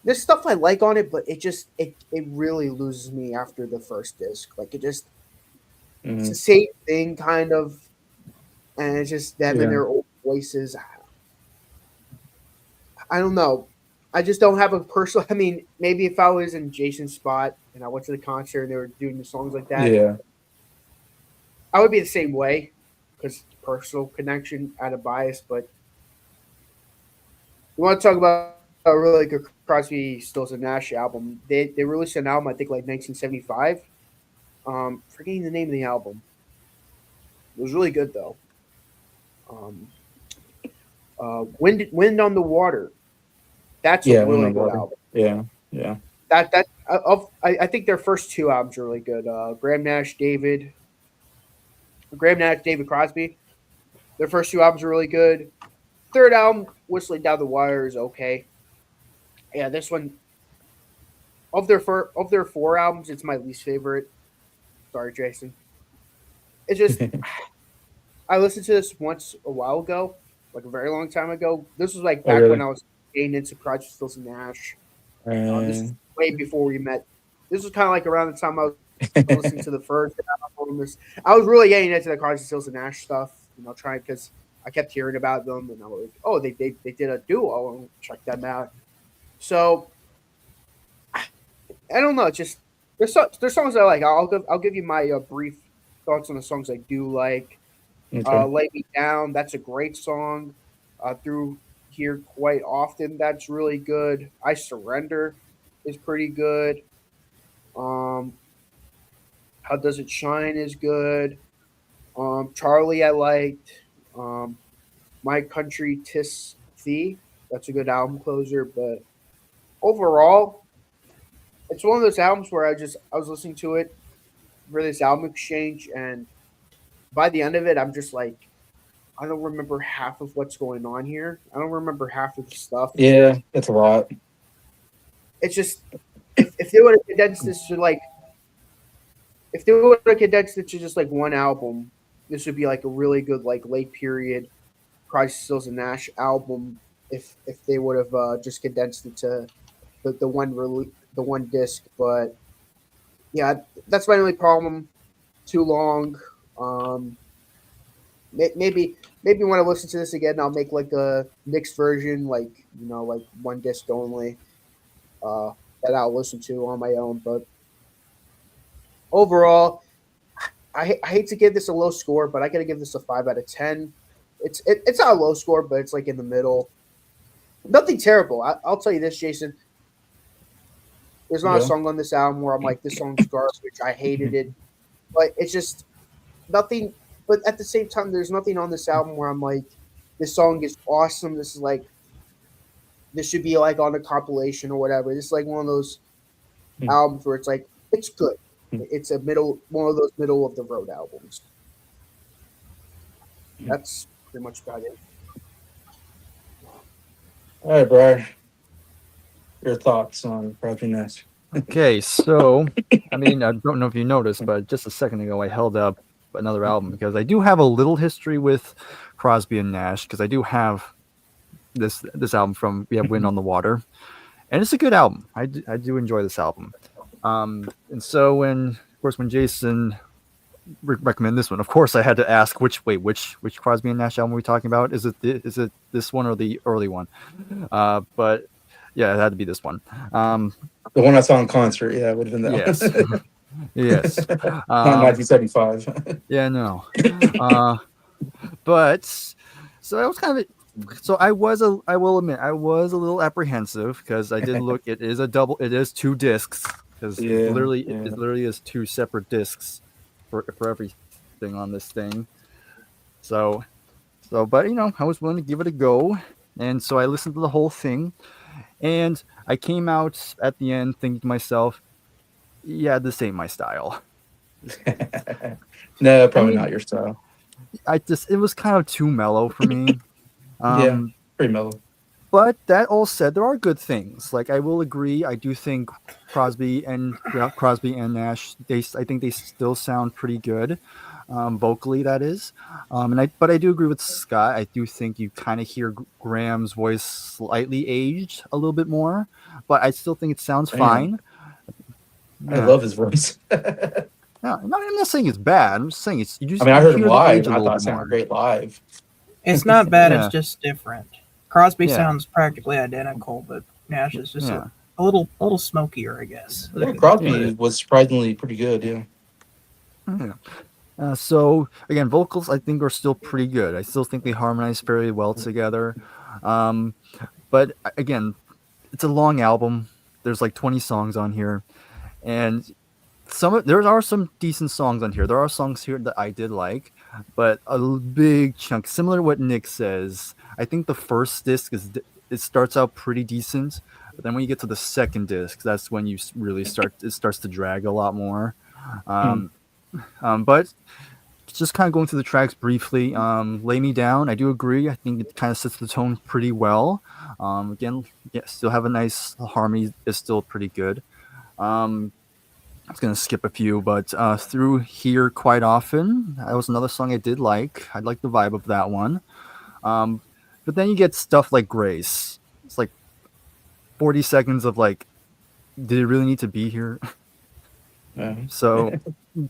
there's stuff I like on it, but it really loses me after the first disc. Like it's the same thing kind of, and it's just them and their old voices. I don't know. I just don't have a personal. I mean, maybe if I was in Jason's spot and I went to the concert and they were doing the songs like that, I would be the same way because personal connection out of bias. But you want to talk about a really good Crosby, Stills and Nash album? They released an album I think like 1975. Forgetting the name of the album. It was really good though. Wind on the Water. That's a really good album. Yeah. I think their first two albums are really good. Graham Nash, David Crosby. Their first two albums are really good. Third album, Whistling Down the Wire, is okay. Yeah, this one of their four albums, it's my least favorite. Sorry, Jason. It's just I listened to this once a while ago, like a very long time ago. This was like back when I was getting into Crosby, Stills and Nash. This was way before we met. This was kind of like around the time I was listening to the first album. I was really getting into the Crosby, Stills and Nash stuff, you know, trying because I kept hearing about them, and I was like, oh, they did a duo, and check them out. So I don't know, just there's songs I like. I'll give you my brief thoughts on the songs I do like. Lay Me Down, that's a great song. Through here quite often, that's really good. I Surrender is pretty good. How Does It Shine is good. Charlie I liked. My Country 'Tis Thee, that's a good album closer. But overall, it's one of those albums where I was listening to it for this album exchange, and by the end of it, I'm just like, I don't remember half of what's going on here. I don't remember half of the stuff. Yeah, it's a lot. It's just if they would have condensed this to like, if they would have condensed it to just like one album, this would be like a really good like late period Crosby, Stills and Nash album. If they would have just condensed it to the one disc, but yeah, that's my only problem. Too long. Maybe when I listen to this again, I'll make like a mixed version, like you know, like one disc only. That I'll listen to on my own. But overall, I hate to give this a low score, but I gotta give this a 5 out of 10. It's not a low score, but it's like in the middle. Nothing terrible. I'll tell you this, Jason. There's not a song on this album where I'm like, this song's garbage. I hated it. But it's just nothing. But at the same time, there's nothing on this album where I'm like, this song is awesome. This is like this should be like on a compilation or whatever. This is like one of those Hmm. albums where it's like it's good. Hmm. It's a one of those middle of the road albums. That's pretty much about it. All right, Briar. Your thoughts on Crosby, Nash? Okay, so I mean, I don't know if you noticed, but just a second ago I held up another album because I do have a little history with Crosby and Nash because I do have this album from We Have Wind on the Water, and it's a good album. I do enjoy this album. And so when Jason recommended this one, of course I had to ask which Crosby and Nash album are we talking about? Is it this one or the early one? But yeah, it had to be this one. The one I saw in concert, yeah, it would have been that Yes. one. Yes. Not 1975. Yeah, no. But so I was kind of I will admit I was a little apprehensive because I did look. It is 2 discs because Yeah, it literally is 2 separate discs for everything on this thing. So but I was willing to give it a go, and so I listened to the whole thing, and I came out at the end thinking to myself, yeah, this ain't my style. No, probably not your style. It was kind of too mellow for me. Yeah, pretty mellow. But that all said, there are good things. Like I will agree, I do think Crosby and Nash, I think they still sound pretty good, vocally. That is, but I do agree with Scott. I do think you kind of hear Graham's voice slightly aged a little bit more, but I still think it sounds fine. I love his voice. No, I'm not saying it's bad. I'm just saying it's. I heard him live, and I thought it sounded great live. It's not bad. Yeah. It's just different. Crosby Yeah. sounds practically identical, but Nash is just a little smokier, I guess. Yeah, Crosby was surprisingly pretty good. Yeah. Yeah. So again, vocals I think are still pretty good. I still think they harmonize fairly well together. But again, it's a long album. There's like 20 songs on here, and there are some decent songs on here. There are songs here that I did like, but a big chunk, similar to what Nick says, I think the first disc it starts out pretty decent, but then when you get to the second disc, that's when you really it starts to drag a lot more. But just kind of going through the tracks briefly. Lay Me Down, I do agree. I think it kind of sets the tone pretty well. Again, still have a nice harmony. Is still pretty good. I was going to skip a few, but Through Here Quite Often, that was another song I did like. I like the vibe of that one. But then you get stuff like Grace. It's like 40 seconds of like, did it really need to be here? So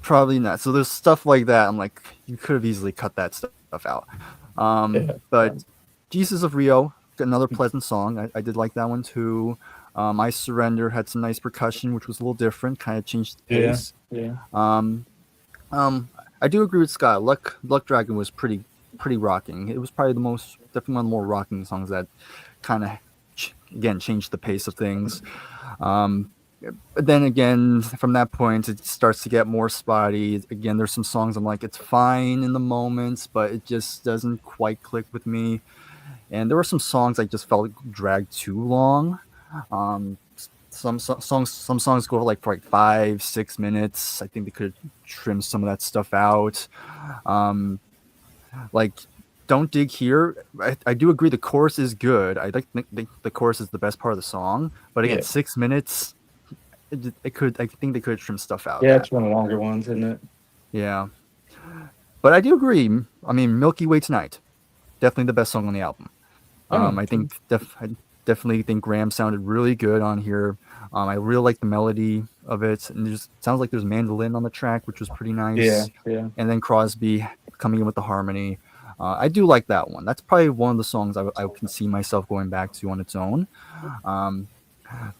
probably not. So there's stuff like that. I'm like, you could have easily cut that stuff out. But Jesus of Rio, another pleasant song. I did like that one too. I Surrender had some nice percussion, which was a little different, kind of changed the pace. Yeah. I do agree with Scott. Luck Dragon was pretty rocking. It was probably definitely one of the more rocking songs that kind of again changed the pace of things. But then again, from that point, it starts to get more spotty. Again, there's some songs I'm like, it's fine in the moments, but it just doesn't quite click with me. And there were some songs I just felt dragged too long. Some songs go for like 5-6 minutes. I think they could trim some of that stuff out. Like Don't Dig Here, I do agree the chorus is good. I think the chorus is the best part of the song, but again, 6 minutes, I think they could trim stuff out. Yeah, it's one of the longer ones, isn't it? Yeah, but I do agree. I mean, Milky Way Tonight, definitely the best song on the album. I think I definitely think Graham sounded really good on here. I really like the melody of it, and it sounds like there's mandolin on the track, which was pretty nice. Yeah. And then Crosby coming in with the harmony. I do like that one. That's probably one of the songs I can see myself going back to on its own.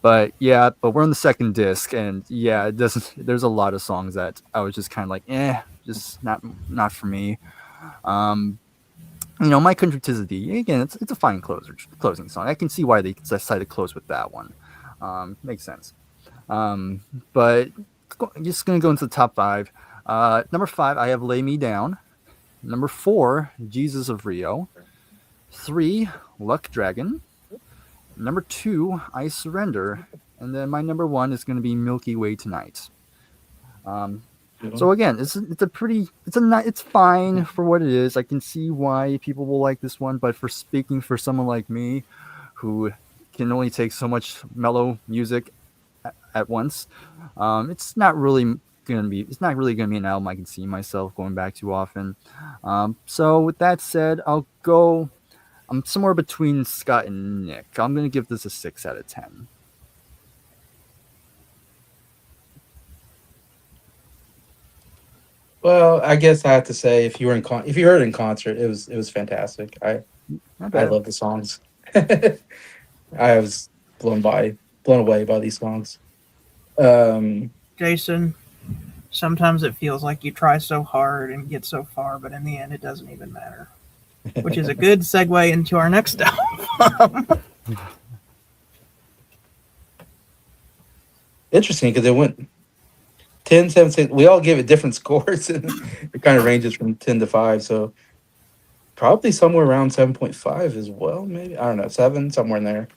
But we're on the second disc, and it doesn't. There's a lot of songs that I was just kind of like, just not for me. My Country 'Tis of Thee, again, it's a fine closing song. I can see why they decided to close with that one. Makes sense. But just gonna go into the top 5. Number 5, I have Lay Me Down. Number 4, Jesus of Rio. 3, Luck Dragon. Number 2, I Surrender, and then my number 1 is going to be Milky Way Tonight. Um, so again, it's fine for what it is. I can see why people will like this one, but for speaking for someone like me, who can only take so much mellow music at once, it's not really gonna be an album I can see myself going back to often. So with that said, I'm somewhere between Scott and Nick. I'm gonna give this a 6 out of 10. Well, I guess I have to say, if you heard it in concert, it was fantastic. Not I bad. love the songs. I was blown away by these songs. Jason, sometimes it feels like you try so hard and get so far, but in the end, it doesn't even matter. Which is a good segue into our next album. Interesting because it went 10, 7, 6. We all give it different scores, and it kind of ranges from 10 to 5. So probably somewhere around 7.5 as well. Maybe, I don't know, 7, somewhere in there.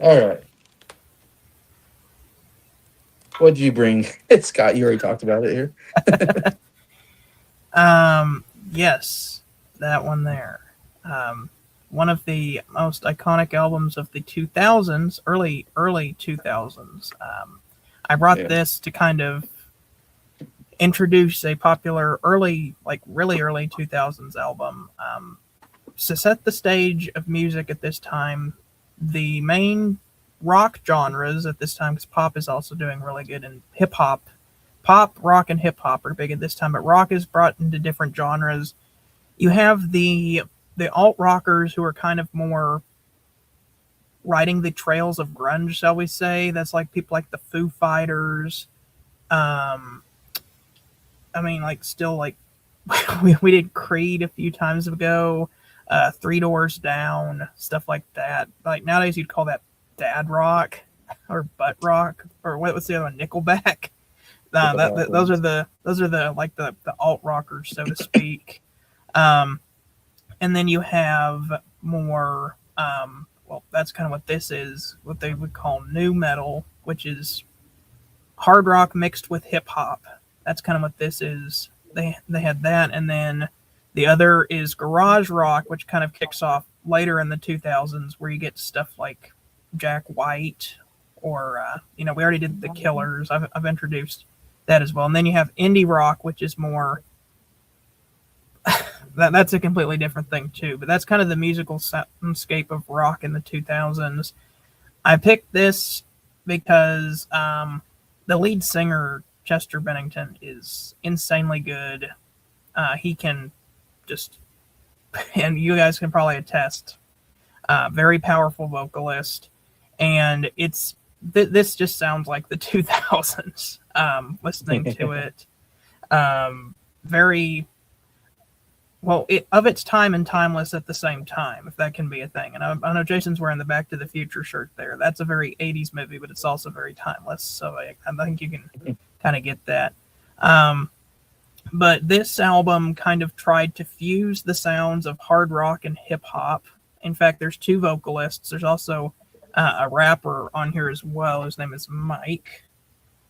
All right. What did you bring, Scott? You already talked about it here. Yes, that one there. One of the most iconic albums of the 2000s, early 2000s. I brought this to kind of introduce a popular really early 2000s album. To set the stage of music at this time, the main rock genres at this time, because pop is also doing really good, and hip hop, rock, and hip hop are big at this time, but rock is brought into different genres. You have the alt rockers who are kind of more riding the trails of grunge, shall we say. That's like people like the Foo Fighters. Still like we did Creed a few times ago, Three Doors Down, stuff like that. Like nowadays you'd call that dad rock or butt rock, or what's the other one? Nickelback. Those are the like the alt rockers, so to speak. And then you have more. That's kind of what this is. What they would call new metal, which is hard rock mixed with hip hop. That's kind of what this is. They had that, and then the other is garage rock, which kind of kicks off later in the 2000s, where you get stuff like Jack White, or we already did the Killers. I've introduced that as well, and then you have indie rock, which is more. That's a completely different thing too, but that's kind of the musical soundscape of rock in the 2000s. I picked this because the lead singer, Chester Bennington, is insanely good. He can just, and you guys can probably attest, very powerful vocalist, and this just sounds like the 2000s. Listening to it, very well, of its time and timeless at the same time, if that can be a thing. And I know Jason's wearing the Back to the Future shirt there. That's a very 80s movie, but it's also very timeless. So I think you can kind of get that. But this album kind of tried to fuse the sounds of hard rock and hip hop. In fact, there's 2 vocalists. There's also a rapper on here as well. His name is Mike.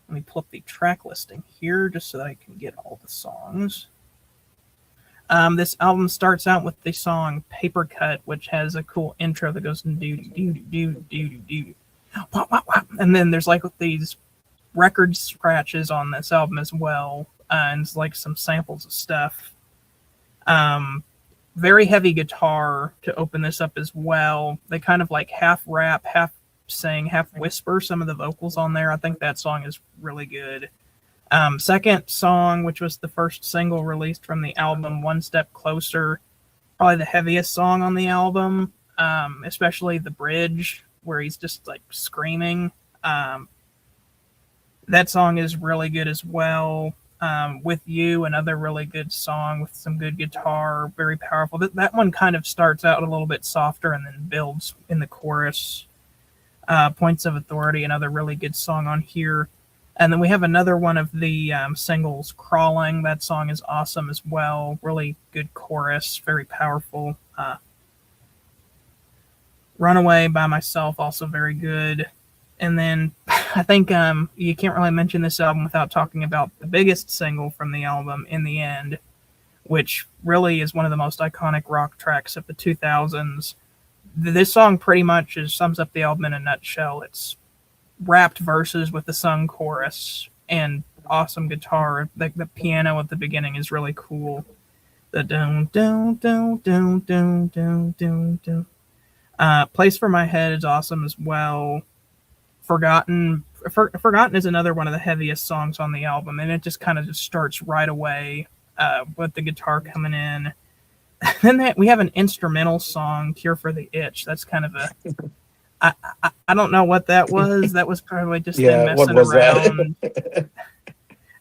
Let me pull up the track listing here just so that I can get all the songs. This album starts out with the song Paper Cut, which has a cool intro that goes do do do do do do, and then there's like these record scratches on this album as well, and it's like some samples of stuff. Very heavy guitar to open this up as well. They kind of like half rap, half sing, half whisper some of the vocals on there. I think that song is really good. Second song, which was the first single released from the album, One Step Closer, probably the heaviest song on the album, especially the bridge where he's just like screaming. That song is really good as well. With You, another really good song with some good guitar, very powerful. That one kind of starts out a little bit softer and then builds in the chorus. Points of Authority, another really good song on here. And then we have another one of the singles, Crawling. That song is awesome as well. Really good chorus, very powerful. Runaway by myself, also very good. And then I think you can't really mention this album without talking about the biggest single from the album, In the End, which really is one of the most iconic rock tracks of the 2000s. This song pretty much sums up the album in a nutshell. It's rapped verses with the sung chorus and awesome guitar. The piano at the beginning is really cool. The down down down down down down down down. Place for My Head is awesome as well. Forgotten is another one of the heaviest songs on the album, and it just kind of just starts right away with the guitar coming in. Then we have an instrumental song, Cure for the Itch. That's kind of a I don't know what that was. That was probably just them Yeah, what messing was around. that?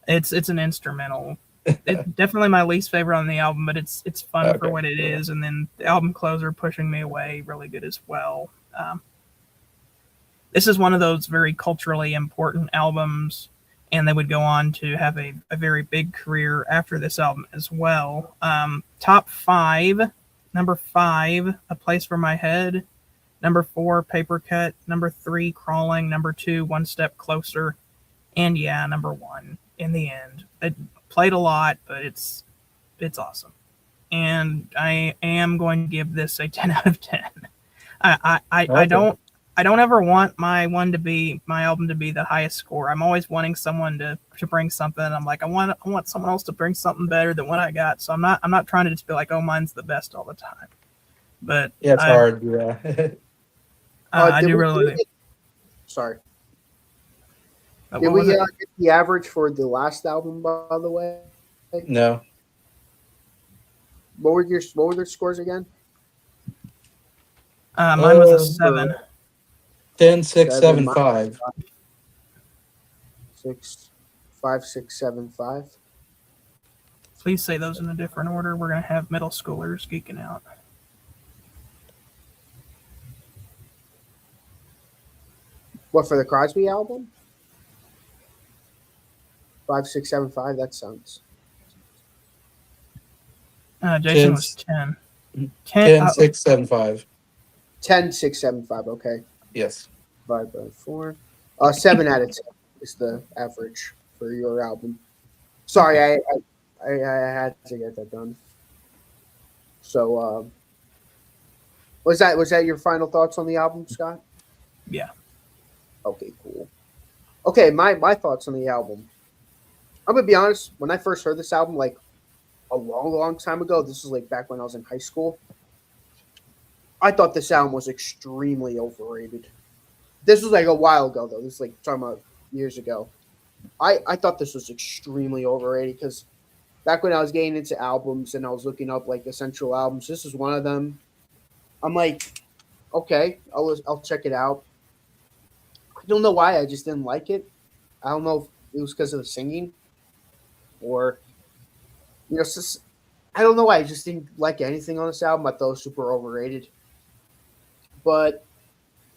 It's an instrumental. It's definitely my least favorite on the album, but it's fun for Okay, what it cool. is. And then the album closer, Pushing Me Away, really good as well. This is one of those very culturally important albums, and they would go on to have a very big career after this album as well. Top five, number 5, A Place for My Head. Number 4, Paper Cut. Number 3, Crawling. Number 2, One Step Closer. And yeah, number 1, In the End. It played a lot, but it's awesome. And I am going to give this a 10 out of 10. I Okay. don't ever want my album to be the highest score. I'm always wanting someone to bring something. I'm like, I want someone else to bring something better than what I got. So I'm not trying to just be like, oh, mine's the best all the time. But Yeah, it's hard. Yeah. I Did do we, really. sorry. Did What we was it? get the average for the last album, by the way? No. What were their scores again? Mine was a For 7. 10, 6, 7, 7, 5. 6, 5, 6, 7, 5. Please say those in a different order. We're gonna have middle schoolers geeking out. What, for the Crosby album? 5, 6, 7, 5. That sounds. Jason 10, was 10. 10. 10, 6, 7, 5. 10, 6, 7, 5. Okay. Yes. 5 by 4. 7 out of 10 is the average for your album. Sorry, I had to get that done. So, was that your final thoughts on the album, Scott? Yeah. Okay, cool. Okay, my thoughts on the album. I'm gonna be honest. When I first heard this album, like a long time ago, this was like back when I was in high school. I thought this album was extremely overrated. This was like a while ago, though. This is like talking about years ago. I thought this was extremely overrated because back when I was getting into albums and I was looking up like essential albums, this is one of them. I'm like, okay, I'll check it out. I don't know why I just didn't like it. I don't know if it was because of the singing or I don't know why I just didn't like anything on this album. I thought it was super overrated. But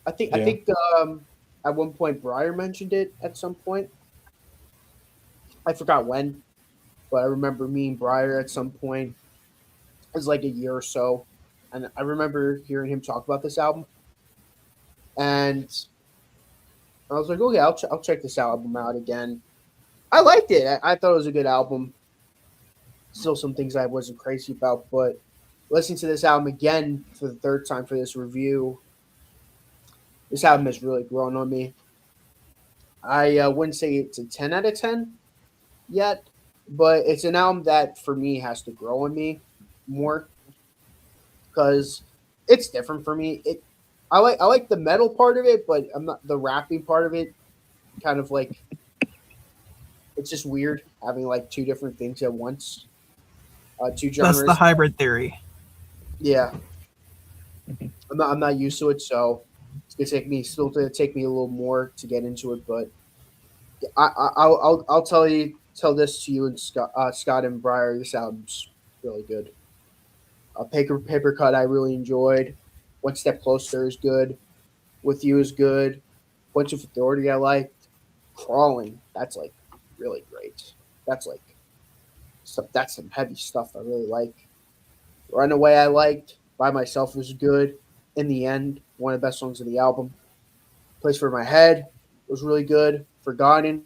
I Yeah. think at one point Bryer mentioned it at some point. I forgot when, but I remember me and Bryer at some point. It was like a year or so, and I remember hearing him talk about this album, and I was like, okay, I'll check this album out again. I liked it. I thought it was a good album. Still some things I wasn't crazy about, but listening to this album again for the third time for this review, this album has really grown on me. I wouldn't say it's a 10 out of 10 yet, but it's an album that for me has to grow on me more because it's different for me. I like the metal part of it, but I'm not the rapping part of it. Kind of like it's just weird having like two different things at once, two genres. That's the hybrid theory. Yeah, I'm not used to it, so it's gonna take me a little more to get into it. But I'll tell this to you and Scott and Bryer. This album's really good. Paper Cut I really enjoyed. One Step Closer is good. With You is good. Bunch of Authority I liked. Crawling, that's like really great. That's like that's some heavy stuff I really like. Runaway I liked. By Myself was good. In the End, one of the best songs of the album. Place for My Head was really good. Forgotten,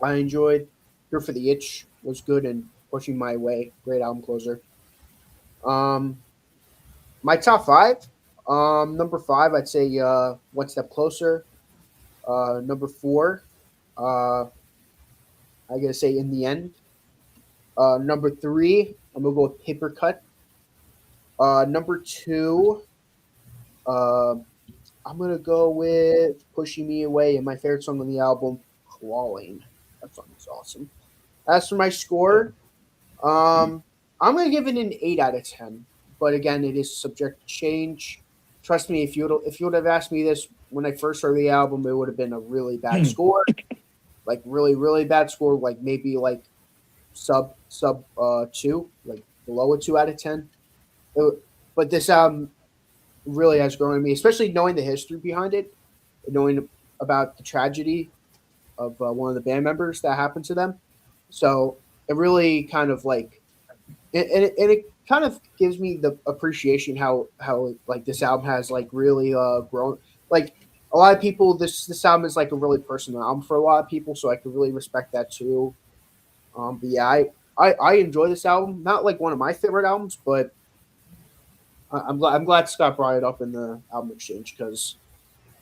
I enjoyed. Here for the Itch was good and Pushing My Way, great album closer. Um, my top five. Number five, I'd say One Step Closer. Number four, uh, I gotta say In the End. Number three, I'm gonna go with Paper Cut. Number two, uh, I'm gonna go with Pushing Me Away, and my favorite song on the album, Crawling. That song is awesome. As for my score, I'm gonna give it an 8 out of 10. But again, it is subject to change. Trust me, if you would have asked me this when I first heard the album, it would have been a really bad score, like really bad score, like maybe like sub 2, like below a 2 out of 10. But this album really has grown on me, especially knowing the history behind it, and knowing about the tragedy of one of the band members that happened to them. So it really kind of like it kind of gives me the appreciation how like this album has like really grown. Like a lot of people, this album is like a really personal album for a lot of people, so I can really respect that too. But yeah, I enjoy this album. Not like one of my favorite albums, but I'm glad Scott brought it up in the album exchange because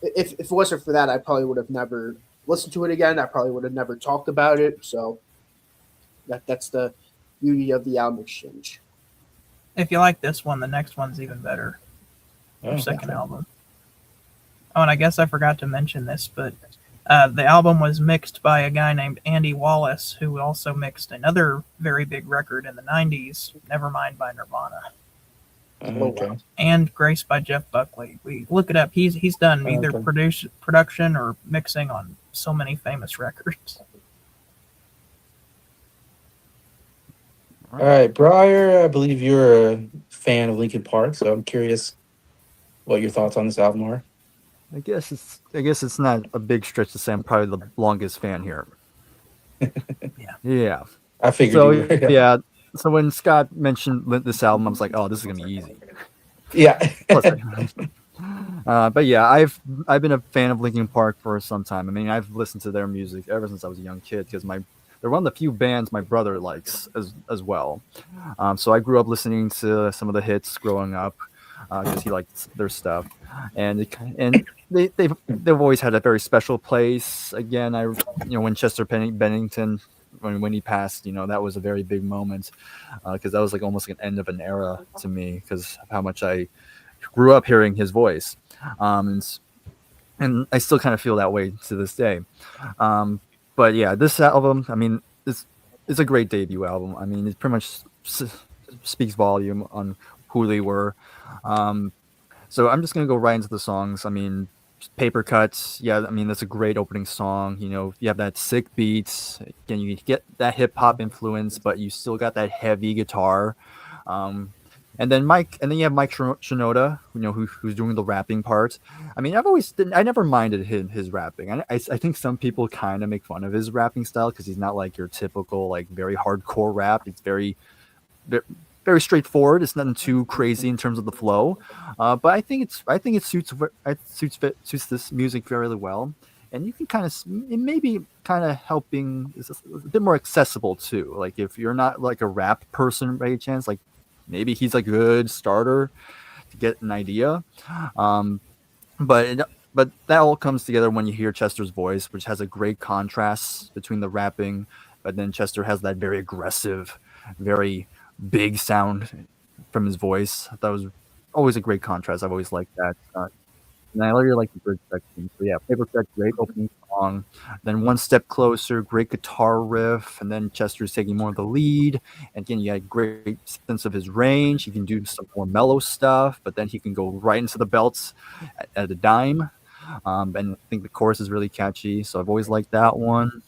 if it wasn't for that, I probably would have never listened to it again. I probably would have never talked about it. So that's the beauty of the album exchange. If you like this one, the next one's even better. Their Oh, second okay. album. Oh, and I guess I forgot to mention this, but the album was mixed by a guy named Andy Wallace, who also mixed another very big record in the 90s, Nevermind by Nirvana, Oh Okay. wow. and Grace by Jeff Buckley. We look it up. He's done either Okay. production or mixing on so many famous records. All right, Bryer, I believe you're a fan of Linkin Park, so I'm curious what your thoughts on this album are. I guess it's not a big stretch to say I'm probably the longest fan here. Yeah. Yeah. I figured So you were. yeah. So when Scott mentioned this album, I was like, oh, this is gonna be easy. Yeah. Plus, but yeah, I've been a fan of Linkin Park for some time. I mean, I've listened to their music ever since I was a young kid because they're one of the few bands my brother likes as well. So I grew up listening to some of the hits growing up because he liked their stuff, and they've always had a very special place. Again, when Chester Bennington. When he passed, that was a very big moment because that was like almost an end of an era to me because of how much I grew up hearing his voice, and I still kind of feel that way to this day. But yeah, this album, I mean, it's a great debut album. I mean, it pretty much speaks volume on who they were. So I'm just gonna go right into the songs. I mean, Paper Cuts, yeah, I mean that's a great opening song. You have that sick beats. Again, you get that hip hop influence, but you still got that heavy guitar. And then you have Mike Shinoda, who's doing the rapping part. I mean, I never minded his rapping. I think some people kind of make fun of his rapping style because he's not like your typical like very hardcore rap. It's very straightforward. It's nothing too crazy in terms of the flow, but I think it suits this music very well, and you can it may be kind of helping. It's a bit more accessible too. Like if you're not like a rap person by any chance, like maybe he's a good starter to get an idea. But that all comes together when you hear Chester's voice, which has a great contrast between the rapping, but then Chester has that very aggressive, very big sound from his voice. That was always a great contrast. I've always liked that. And I really like the bridge section. So yeah, Paper Cut, great opening song. Then One Step Closer, great guitar riff. And then Chester's taking more of the lead. And again, you got a great sense of his range. He can do some more mellow stuff, but then he can go right into the belts at a dime. And I think the chorus is really catchy. So I've always liked that one.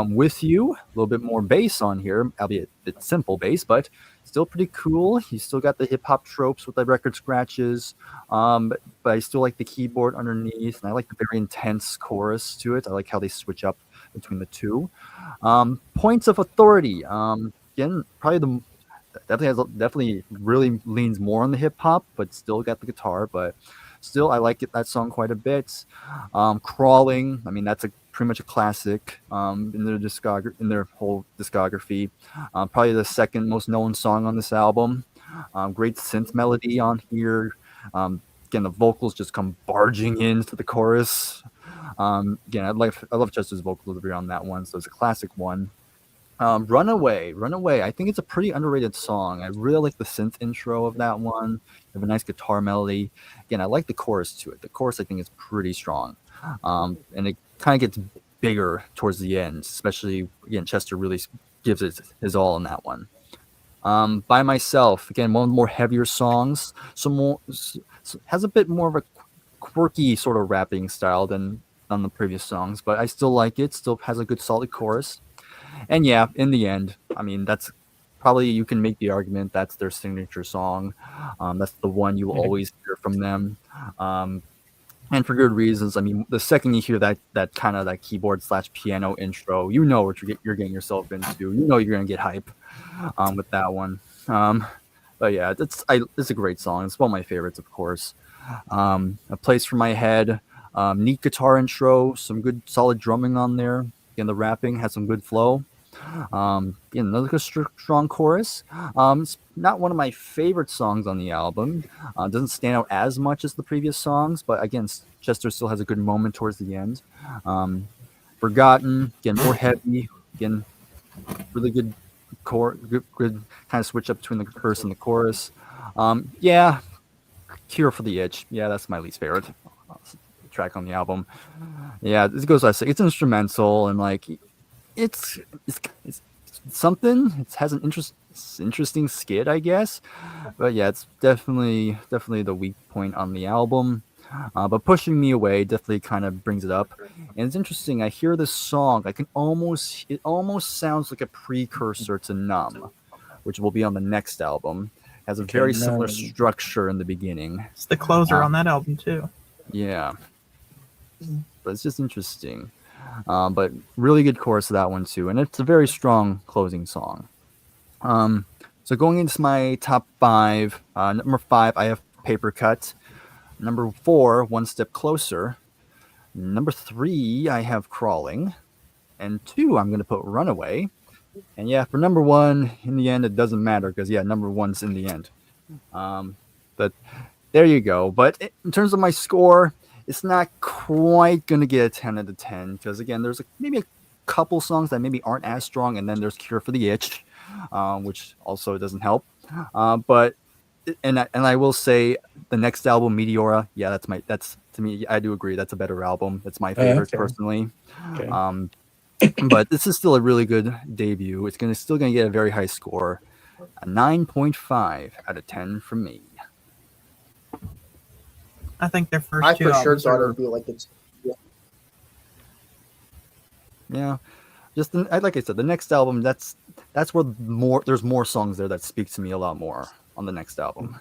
With You, a little bit more bass on here, albeit a bit simple bass, but still pretty cool. You still got the hip hop tropes with the record scratches, but I still like the keyboard underneath, and I like the very intense chorus to it. I like how they switch up between the two. Points of Authority. Again, probably definitely really leans more on the hip hop, but still got the guitar. But still, I like that song quite a bit. Crawling, I mean, that's a pretty much a classic in their whole discography. Probably the second most known song on this album. Great synth melody on here. Again, the vocals just come barging into the chorus. Again, I love Chester's vocal delivery on that one, so it's a classic one. Runaway. I think it's a pretty underrated song. I really like the synth intro of that one. They have a nice guitar melody. Again, I like the chorus to it. The chorus I think is pretty strong, and it kind of gets bigger towards the end. Especially again, Chester really gives it his all in that one. By Myself, again, one of the more heavier songs. Has a bit more of a quirky sort of rapping style than on the previous songs, but I still like it. Still has a good solid chorus. And yeah, in the end, I mean, that's probably you can make the argument that's their signature song. That's the one you will always hear from them, and for good reasons. I mean, the second you hear that kind of that keyboard / piano intro, you know what you're getting yourself into. You know you're gonna get hype with that one. But yeah, it's a great song. It's one of my favorites, of course. A Place for My Head, neat guitar intro, some good solid drumming on there. Again, the rapping has some good flow. Another good strong chorus. It's not one of my favorite songs on the album. Doesn't stand out as much as the previous songs, but again, Chester still has a good moment towards the end. Forgotten, again, more heavy. Again, really good good kind of switch up between the verse and the chorus. Yeah, Cure for the Itch. Yeah, that's my least favorite track on the album. Yeah, it goes without saying, it's instrumental and like it's something. It has an interesting skit, I guess. But yeah, it's definitely the weak point on the album. But Pushing Me Away definitely kind of brings it up. And it's interesting. I hear this song. It almost sounds like a precursor to Numb, which will be on the next album. It has a very similar structure in the beginning. It's the closer on that album too. Yeah, but it's just interesting. But really good chorus to that one too, and it's a very strong closing song. So going into my top 5, number 5 I have Paper Cut. Number 4, One Step Closer. Number 3 I have Crawling, and 2 I'm going to put Runaway. And yeah, for number 1, in the end it doesn't matter because yeah, number 1's in the end. But there you go. But in terms of my score, it's not quite going to get a 10 out of 10 because again, there's maybe a couple songs that maybe aren't as strong, and then there's Cure for the Itch, which also doesn't help. But I will say the next album, Meteora, yeah, that's to me, I do agree that's a better album. It's my favorite personally. Okay. But this is still a really good debut. It's still gonna get a very high score, a 9.5 out of 10 from me. I think their first I two for sure albums thought it are would be like it's. Yeah, just like I said, the next album that's where there's more songs there that speak to me a lot more on the next album.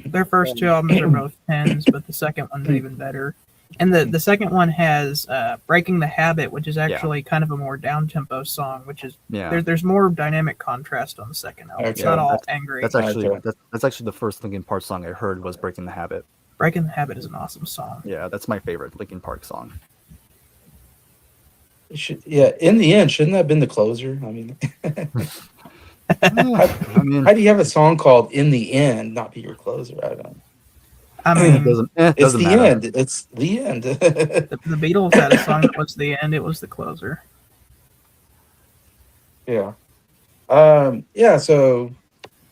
their first two albums are both 10s, but the second one's even better. And the second one has Breaking the Habit, which is actually kind of a more down tempo song, which is there's more dynamic contrast on the second album. It's not all angry. That's actually the first Linkin Park song I heard was Breaking the Habit. Breaking the Habit is an awesome song. Yeah, that's my favorite Linkin Park song. In the end, shouldn't that have been the closer? I mean, how do you have a song called "In the End" not be your closer? I don't. I mean, it's the matter. end. It's the end. the Beatles had a song that was the end. It was the closer. Yeah. So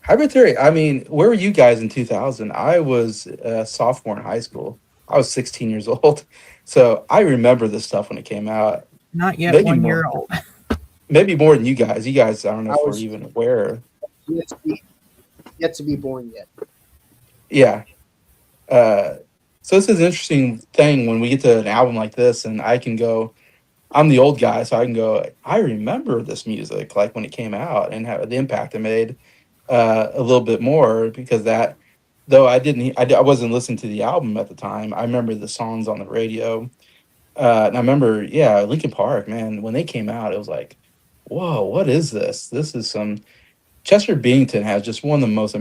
Hybrid Theory. I mean, where were you guys in 2000? I was a sophomore in high school. I was 16 years old, so I remember this stuff when it came out. Not yet Maybe 1 more. year old. Maybe more than you guys. You guys, I don't know if we're even aware. Yet to be born yet. Yeah. So this is an interesting thing when we get to an album like this, and I can go, I'm the old guy, so I can go, I remember this music, like when it came out and how the impact it made a little bit more because that, though I wasn't listening to the album at the time, I remember the songs on the radio. And I remember, Linkin Park, man, when they came out, it was like, whoa, what is this? This is some Chester Bennington has just one of the most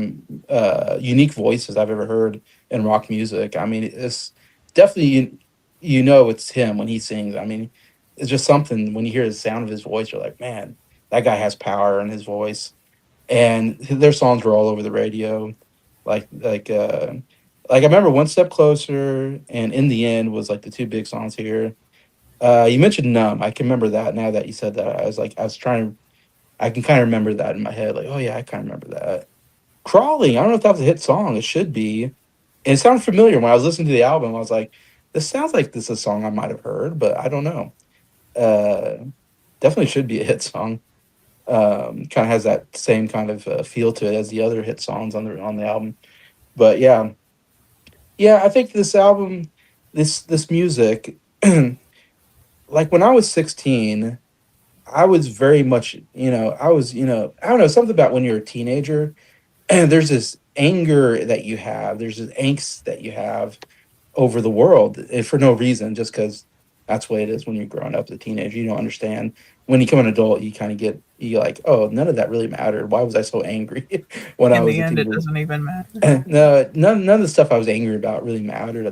unique voices I've ever heard in rock music. I mean, it's definitely you know it's him when he sings. I mean, it's just something when you hear the sound of his voice, you're like, man, that guy has power in his voice. And their songs were all over the radio, like like uh, like I remember One Step Closer and In the End was like the two big songs here. You mentioned Numb. I can remember that now that you said that. I was trying I can kind of remember that in my head. Like, oh yeah, I kind of remember that. Crawling. I don't know if that was a hit song. It should be. And it sounded familiar when I was listening to the album. I was like, this sounds like this is a song I might have heard, but I don't know. Uh, Definitely should be a hit song. Kind of has that same kind of feel to it as the other hit songs on the album. But yeah, yeah, I think this album, this music, like when I was 16, I was very much, I was, I don't know, something about when you're a teenager and there's this anger that you have, there's this angst that you have over the world for no reason, just because that's the way it is when you're growing up as a teenager. You don't understand. When you become an adult, you kind of you're like, oh, none of that really mattered. Why was I so angry when I In was the a end, it teenager? doesn't even matter. No, none of the stuff I was angry about really mattered.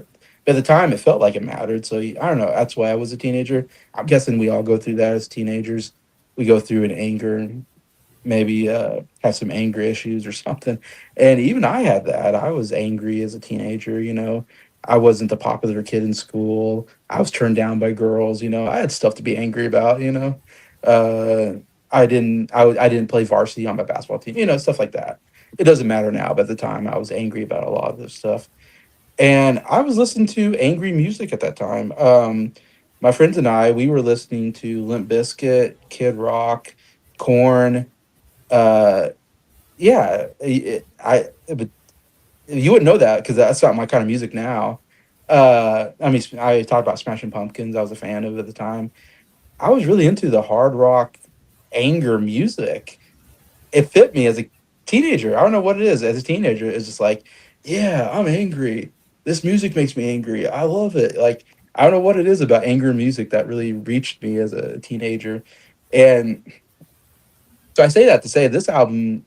At the time, it felt like it mattered. So I don't know. That's why I was a teenager. I'm guessing we all go through that as teenagers. We go through an anger, maybe have some anger issues or something. And even I had that. I was angry as a teenager, I wasn't the popular kid in school. I was turned down by girls, I had stuff to be angry about. Uh, I didn't play varsity on my basketball team, stuff like that. It doesn't matter now, but at the time I was angry about a lot of this stuff. And I was listening to angry music at that time. My friends and I, we were listening to Limp Bizkit, Kid Rock, Corn, uh, yeah, but you wouldn't know that because that's not my kind of music now. I mean, I talked about Smashing Pumpkins. I was a fan of at the time. I was really into the hard rock, anger music. It fit me as a teenager. I don't know what it is. As a teenager, it's just like, yeah, I'm angry. This music makes me angry. I love it. Like, I don't know what it is about anger music that really reached me as a teenager. And so I say that to say this album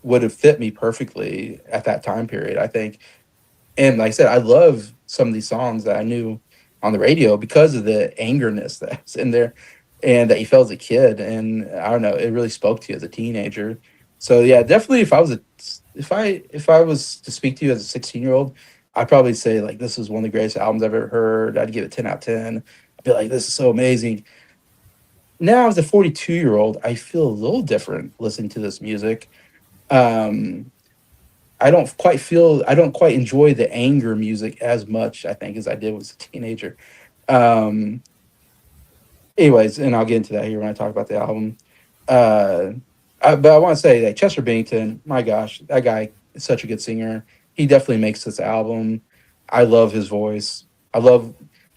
would have fit me perfectly at that time period, I think. And like I said, I love some of these songs that I knew on the radio because of the angerness that's in there and that you felt as a kid. And I don't know, it really spoke to you as a teenager. So yeah, definitely if I was to speak to you as a 16-year-old, I'd probably say like this is one of the greatest albums I've ever heard. I'd give it 10 out of 10. I'd be like, this is so amazing. Now as a 42-year-old, I feel a little different listening to this music. Um, I don't quite enjoy the anger music as much, I think, as I did as a teenager. Um, Anyways, and I'll get into that here when I talk about the album. Uh, but I want to say that Chester Bennington, my gosh, that guy is such a good singer. He definitely makes this album. I love his voice. I love,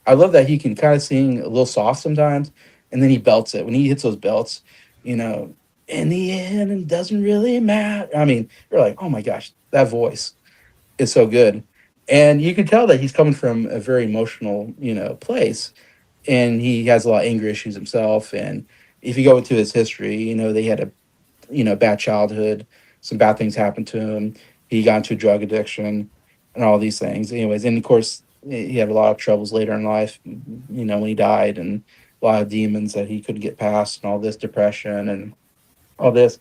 I love that he can kind of sing a little soft sometimes, and then he belts it when he hits those belts. You know, in the end, it doesn't really matter. I mean, you're like, oh my gosh, that voice is so good, and you can tell that he's coming from a very emotional, place, and he has a lot of anger issues himself. And if you go into his history, they had a bad childhood, some bad things happened to him. He got into drug addiction and all these things. Anyways, and of course he had a lot of troubles later in life. When he died, and a lot of demons that he couldn't get past, and all this depression and all this.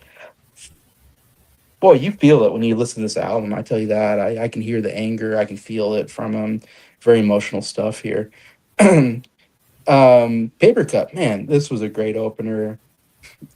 Boy, you feel it when you listen to this album. I tell you that. I can hear the anger. I can feel it from him. Very emotional stuff here. Paper Cup, man, this was a great opener.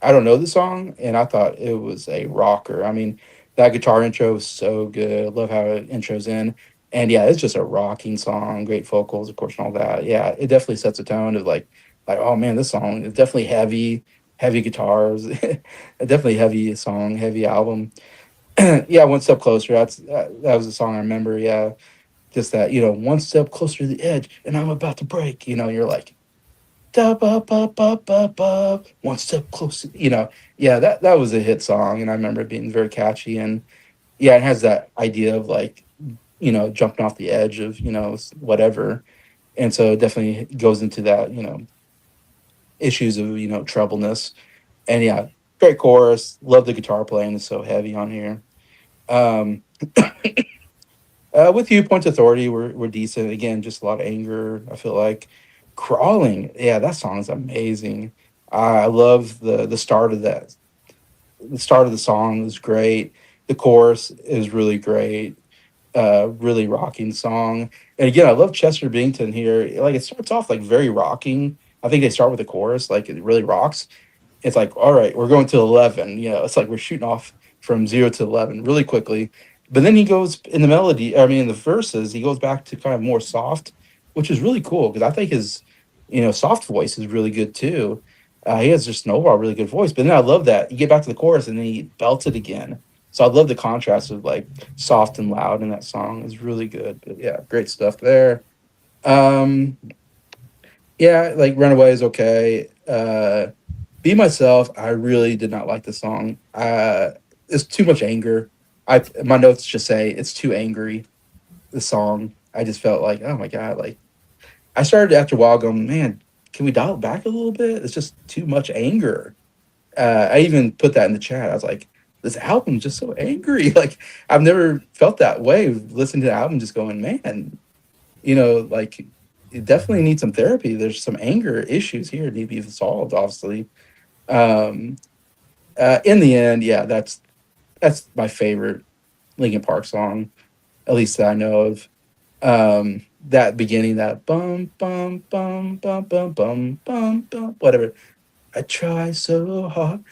I don't know the song, and I thought it was a rocker. I mean, that guitar intro was so good. I love how it intros in. And yeah, it's just a rocking song, great vocals, of course, and all that. Yeah, it definitely sets a tone of like, oh man, this song is definitely heavy, heavy guitars. A definitely heavy song, heavy album. Yeah, One Step Closer. That was a song I remember. Yeah, just that, one step closer to the edge, and I'm about to break. You're like, da ba ba ba ba ba, one step closer. Yeah, that was a hit song, and I remember it being very catchy. And yeah, it has that idea of like, jumping off the edge of whatever, and so it definitely goes into that issues of troubleness. And yeah, great chorus. Love the guitar playing. It's so heavy on here. Um, with you, Point Authority, we're decent. Again, just a lot of anger. I feel like Crawling. Yeah, that song is amazing. I love the start of that. The start of the song is great. The chorus is really great. Really rocking song. And again, I love Chester Bennington here. Like it starts off like very rocking. I think they start with the chorus, like it really rocks. It's like, all right, we're going to 11. You know, it's like we're shooting off from 0 to 11 really quickly. But then he goes in the melody, I mean, in the verses, he goes back to kind of more soft, which is really cool because I think his, soft voice is really good too. He has just an overall really good voice. But then I love that you get back to the chorus and then he belts it again. So I love the contrast of like soft and loud in that song. It's really good. But yeah, great stuff there. Um, yeah, like Runaway is okay. Be Myself, I really did not like the song. It's too much anger. My notes just say it's too angry. The song, I just felt like, oh my god, like I started after a while going, man, can we dial it back a little bit? It's just too much anger. I even put that in the chat. I was like, this album's just so angry. Like I've never felt that way listening to the album, just going, man, like it definitely needs some therapy. There's some anger issues here need to be solved, obviously. Um, in the end, yeah, that's my favorite Linkin Park song, at least that I know of. That beginning, that bum bum bum bum bum bum bum bum, whatever. I try so hard,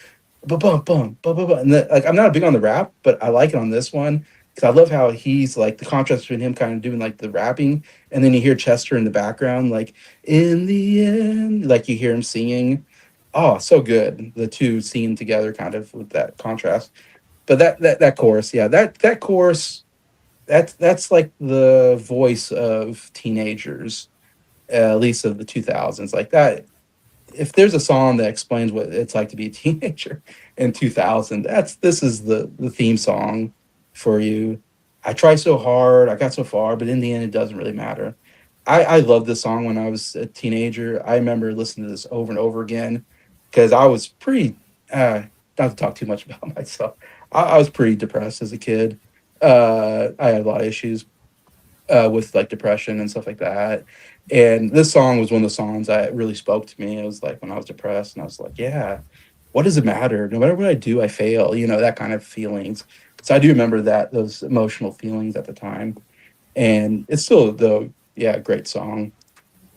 bum bum bum bum bum, bum. And like I'm not big on the rap, but I like it on this one because I love how he's like the contrast between him kind of doing like the rapping, and then you hear Chester in the background, like in the end, like you hear him singing. Oh, so good. The two singing together, kind of with that contrast. But that chorus, yeah, that chorus, that's like the voice of teenagers, at least of the 2000s. Like that, if there's a song that explains what it's like to be a teenager in 2000, this is the theme song for you. I try so hard, I got so far, but in the end, it doesn't really matter. I loved this song when I was a teenager. I remember listening to this over and over again because I was pretty, not to talk too much about myself, I was pretty depressed as a kid. I had a lot of issues with like depression and stuff like that. And this song was one of the songs that really spoke to me. It was like when I was depressed and I was like, yeah, what does it matter? No matter what I do, I fail, that kind of feelings. So I do remember those emotional feelings at the time. And it's still though, yeah, great song.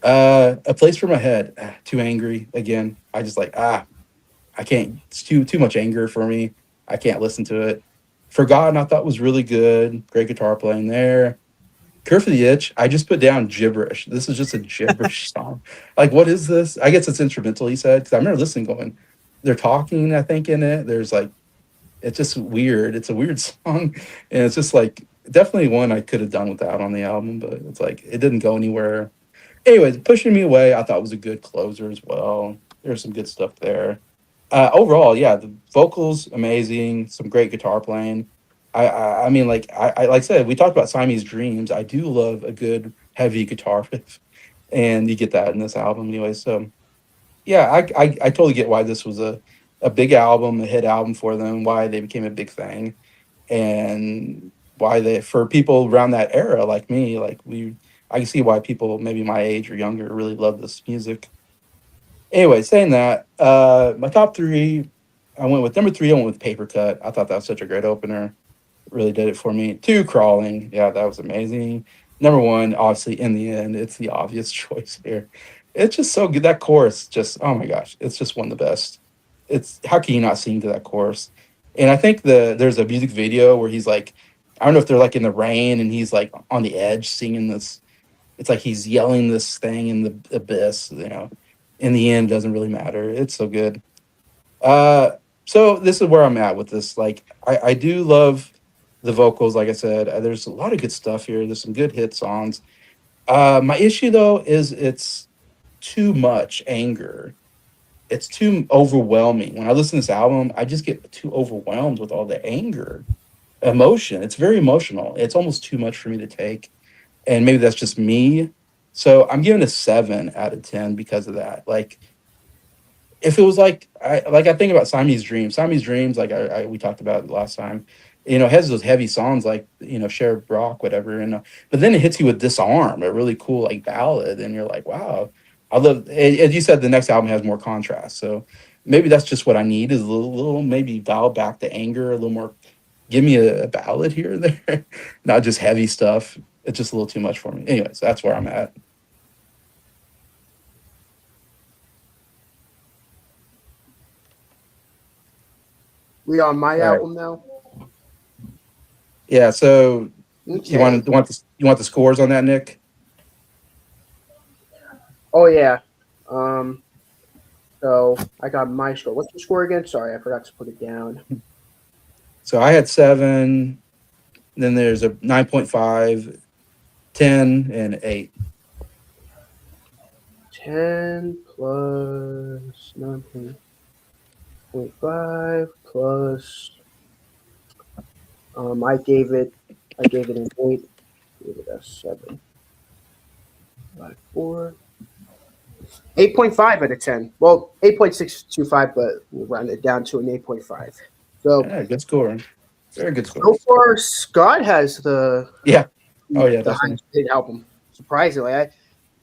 A Place for My Head, too angry again. I just like, I can't, it's too much anger for me. I can't listen to it. Forgotten, I thought was really good. Great guitar playing there. Cure for the Itch, I just put down gibberish. This is just a gibberish song. Like, what is this? I guess it's instrumental, he said. Because I remember listening, going, they're talking, I think, in it. There's like, it's just weird. It's a weird song. And it's just like, definitely one I could have done without on the album, but it's like, it didn't go anywhere. Anyways, Pushing Me Away, I thought was a good closer as well. There's some good stuff there. Overall, yeah, the vocals amazing, some great guitar playing. I mean, like I said, we talked about Siamese Dreams. I do love a good heavy guitar riff, and you get that in this album anyway. So yeah, I totally get why this was a big album, a hit album for them, why they became a big thing, and why they for people around that era like me, I can see why people maybe my age or younger really love this music. Anyway, saying that, my top three, I went with number three. I went with Paper Cut. I thought that was such a great opener. Really did it for me. Two, Crawling. Yeah, that was amazing. Number one, obviously, In the End, it's the obvious choice here. It's just so good. That chorus, just oh my gosh, it's just one of the best. It's how can you not sing to that chorus? And I think there's a music video where he's like, I don't know if they're like in the rain and he's like on the edge singing this. It's like he's yelling this thing in the abyss. In the end, doesn't really matter. It's so good. Uh, so this is where I'm at with this. Like, I do love the vocals. Like I said, there's a lot of good stuff here. There's some good hit songs. My issue though is it's too much anger. It's too overwhelming. When I listen to this album, I just get too overwhelmed with all the anger, emotion. It's very emotional. It's almost too much for me to take, and maybe that's just me. So I'm giving a 7 out of 10 because of that. Like if it was like I think about Siamese Dreams. Siamese Dreams, like we talked about last time, it has those heavy songs like Cher Brock, whatever, but then it hits you with Disarm, a really cool like ballad, and you're like, wow, I love. As you said, the next album has more contrast, so maybe that's just what I need is a little maybe dial back the anger a little more. Give me a ballad here and there, not just heavy stuff. It's just a little too much for me. Anyways, that's where I'm at. We on my All right. album now. Yeah. So you Okay. want the scores on that, Nick? Oh yeah. So I got my score. What's the score again? Sorry, I forgot to put it down. So I had 7. Then there's a 9.5, 10, and 8. 10 plus 9.5 plus. I gave it an 8. Gave it a 7. 5, 4. 8.5 out of 10. Well, 8.625, but we'll round it down to an 8.5. So Yeah, good score. Very good score. so far, Scott has the Yeah. Oh yeah, the definitely. highest rated album. Surprisingly, I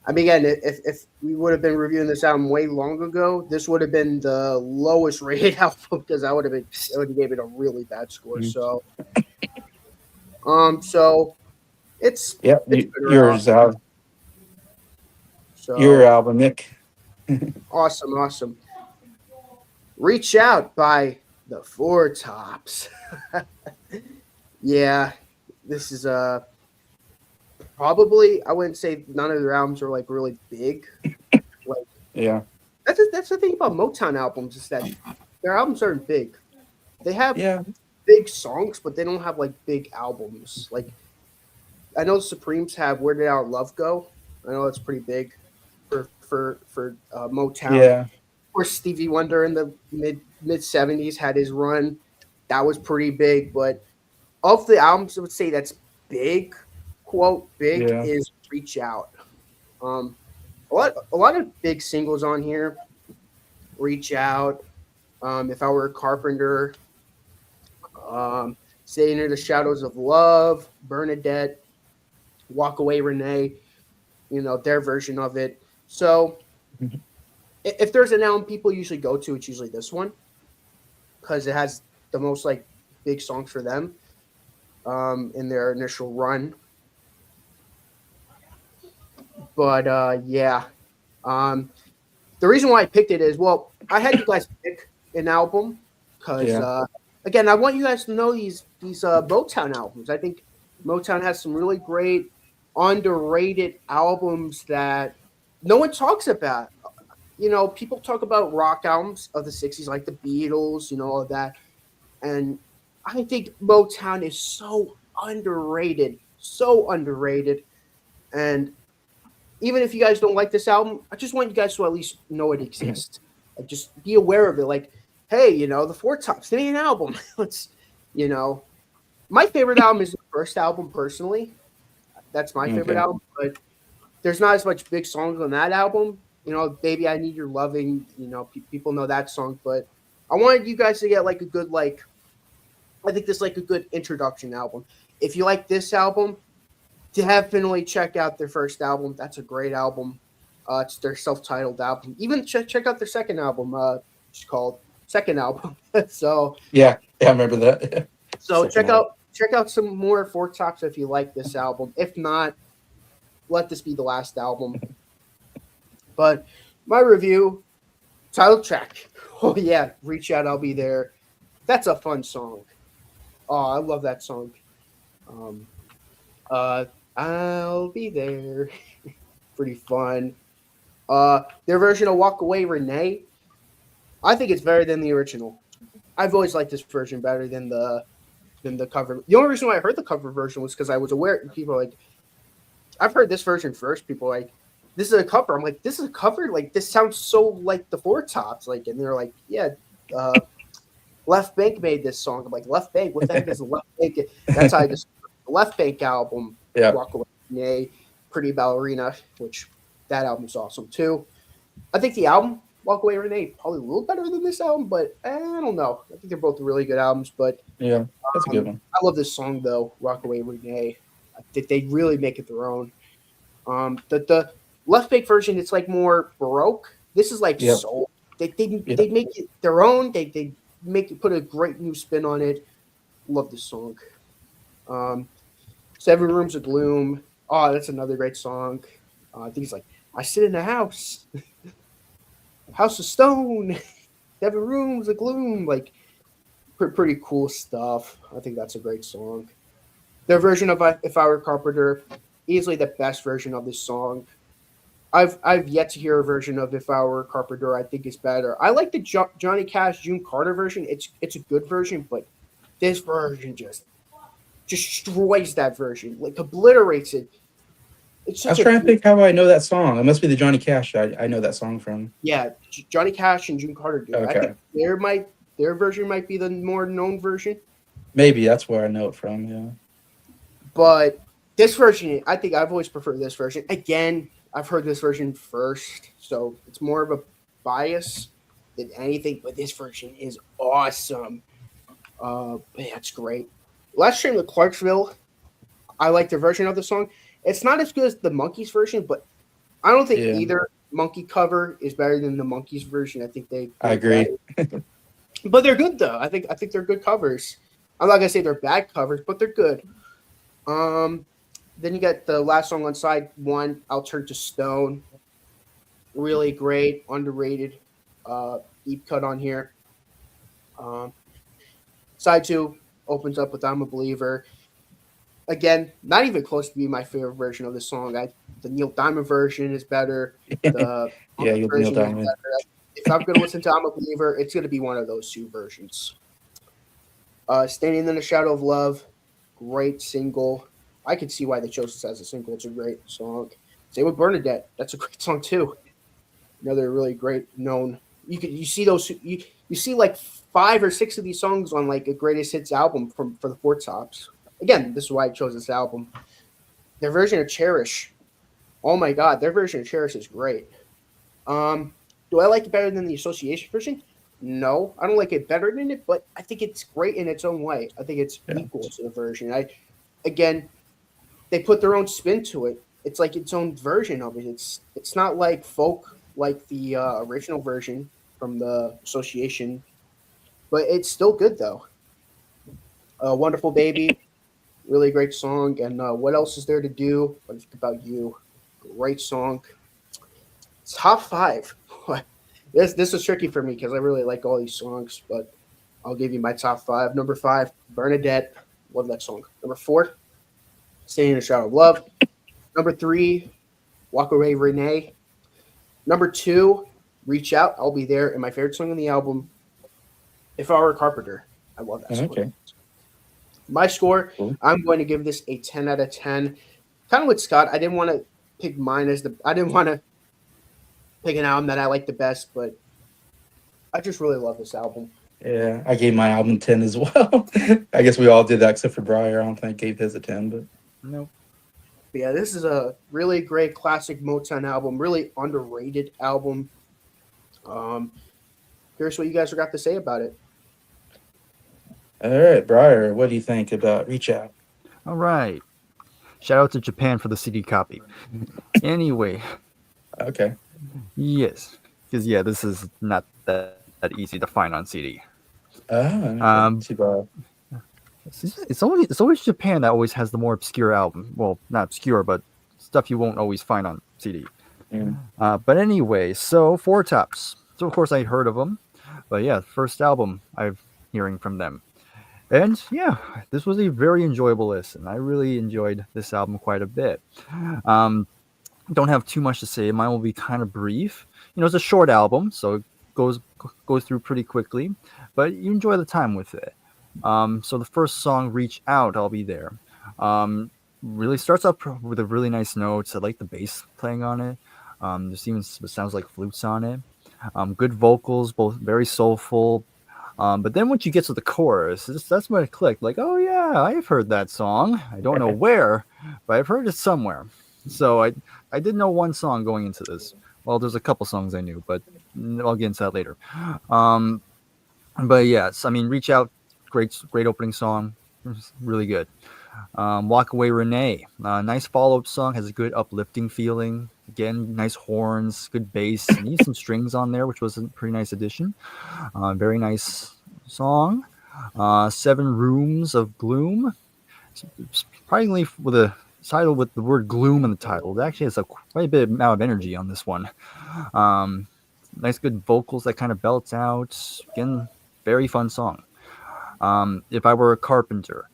mean, again, if we would have been reviewing this album way long ago, this would have been the lowest rated album because I would have gave it a really bad score. Mhm. So, so it's Yeah, it's better yours off. So your album, Nick. awesome. Reach Out by the Four Tops. Yeah, this is probably, I wouldn't say none of their albums are like really big. Like Yeah. that's the thing about Motown albums is that their albums aren't big. They have Yeah. big songs, but they don't have like big albums. Like I know the Supremes have Where Did Our Love Go? I know that's pretty big for Motown. Yeah. Of course, Stevie Wonder in the mid '70s had his run. That was pretty big, but of the albums, I would say that's big, quote big, Yeah. is Reach Out. Um, a lot of big singles on here. Reach Out. If I Were a Carpenter. Stay Near the Shadows of Love. Bernadette. Walk Away, Renee. Their version of it. So, if there's an album people usually go to, it's usually this one because it has the most like big songs for them in their initial run. But yeah, the reason why I picked it is, well, I had you guys pick an album because again, I want you guys to know these Motown albums. I think Motown has some really great underrated albums that no one talks about. People talk about rock albums of the '60s, like the Beatles, all of that, and I think Motown is so underrated, and even if you guys don't like this album, I just want you guys to at least know it exists. Like, just be aware of it. Like, hey, the Four Tops, they made an album. Let's, my favorite album is the first album, personally. That's my favorite album, but there's not as much big songs on that album. Baby, I Need Your Loving, people know that song, but I wanted you guys to get like a good, like, I think this is like a good introduction album. If you like this album, definitely check out their first album. That's a great album. It's their self-titled album. Even check out their second album. It's called Second Album. So Yeah, I remember that. so Second check out some more Four Tops if you like this album. If not, let this be the last album. But my review, title track. Oh yeah, Reach Out, I'll Be There. That's a fun song. Oh, I love that song. I'll Be There. Pretty fun. Their version of Walk Away, Renee. I think it's better than the original. I've always liked this version better than the cover. The only reason why I heard the cover version was because I was aware people are like, I've heard this version first. People are like, this is a cover. I'm like, this is a cover? Like, this sounds so like the Four Tops. Like, and they're like, yeah, Left Bank made this song. I'm like, Left Bank? What the heck is Left Bank? That's how I just the Left Bank album. Yeah. Walk Away, Renee, Pretty Ballerina, which that album's awesome too. I think the album Walk Away Renee probably a little better than this album, but I don't know. I think they're both really good albums, but Yeah, that's a good one. I love this song though, Walk Away Renee. I think they really make it their own. The Left Fake version, it's like more baroque. This is like Yep. soul. Yeah. They make it their own. They make it put a great new spin on it. Love this song. Um, Seven Rooms of Gloom. Oh, that's another great song. I think it's like I sit in a house, house of stone, 7 rooms of gloom. Like pretty cool stuff. I think that's a great song. Their version of If I Were Carpenter, easily the best version of this song. I've yet to hear a version of If I Were Carpenter I think is better. I like the Johnny Cash June Carter version. It's a good version, but this version just destroys that version, like obliterates it. It's I was such trying a to think how I know that song. It must be the Johnny Cash I know that song from. yeah. Johnny Cash and June Carter do. I Okay. think their version might be the more known version, Maybe that's where I know it from. Yeah. but this version, I think I've always preferred this version. Again, I've heard this version first, so it's more of a bias than anything. But this version is awesome. Yeah, it's great. Last Train to Clarksville, I like their version of the song. It's not as good as the Monkees version, but I don't think Yeah. either Monkey cover is better than the Monkees version. I think I agree. but they're good though. I think they're good covers. I'm not gonna say they're bad covers, but they're good. Then you got the last song on side one, I'll Turn to Stone. Really great, underrated, deep cut on here. Side two opens up with I'm a Believer. Again, not even close to being my favorite version of the song. The Neil Diamond version is better. The Yeah, you'll Neil version is Diamond. better. If I'm going to listen to I'm a Believer, it's going to be one of those two versions. Standing in the Shadow of Love, great single. I can see why they chose this as a single. It's a great song. Same with Bernadette. That's a great song too. Another really great known. You see those you see like 5 or 6 of these songs on like a greatest hits album for the Four Tops. Again, this is why I chose this album. Their version of Cherish. Oh my God, their version of Cherish is great. Do I like it better than the Association version? No, I don't like it better than it, but I think it's great in its own way. I think it's equal to the version. Again, they put their own spin to it. It's like its own version of it. It's not like folk like the original version from the Association, but it's still good though. Wonderful Baby, really great song. And What Else Is There to Do? What Is It About You? Great song. Top 5. This was tricky for me because I really like all these songs, but I'll give you my top 5. Number 5, Bernadette. Love that song. Number 4, Staying in the Shadow of Love. Number 3, Walk Away Renee. Number 2, Reach Out, I'll Be There. And my favorite song on the album, If I Were a Carpenter. I love that song. Okay. My score, Cool. I'm going to give this a 10 out of 10. Kind of with Scott, I didn't want to pick mine as I didn't want to pick an album that I like the best, but I just really love this album. Yeah, I gave my album 10 as well. I guess we all did that except for Bryer. I don't think I gave his a 10, but Nope. But yeah, this is a really great classic Motown album, really underrated album. Here's what you guys got to say about it. all right, Bryer, what do you think about Reach Out? All right. Shout out to Japan for the CD copy. Anyway, Okay. yes, because this is not that easy to find on CD. Too bad. It's always Japan that always has the more obscure album. Well, not obscure, but stuff you won't always find on CD. Yeah. But anyway, so Four Tops. So of course I heard of them, but yeah, first album I'm hearing from them, and yeah, this was a very enjoyable listen. I really enjoyed this album quite a bit. Don't have too much to say. Mine will be kind of brief. It's a short album, so it goes through pretty quickly, but you enjoy the time with it. So the first song, Reach Out, I'll Be There. Really starts up with a really nice notes. I like the bass playing on it. There's even sounds like flutes on it. Good vocals, both very soulful. But then once you get to the chorus, that's when it clicked. Like, oh yeah, I've heard that song. I don't know where, but I've heard it somewhere. So I did know one song going into this, Well, there's a couple songs I knew, but I'll get into that later. Um, but yes, I mean, Reach Out, great opening song, really good. Walk Away Renee, nice follow up song, has a good uplifting feeling. Again, nice horns, good bass, needs some strings on there, which was a pretty nice addition. Very nice song. Seven Rooms of Gloom, surprisingly with a title with the word gloom in the title. It actually has quite a bit amount of energy on this one. Um, nice good vocals that kind of belts out. Again, very fun song. If I Were a Carpenter,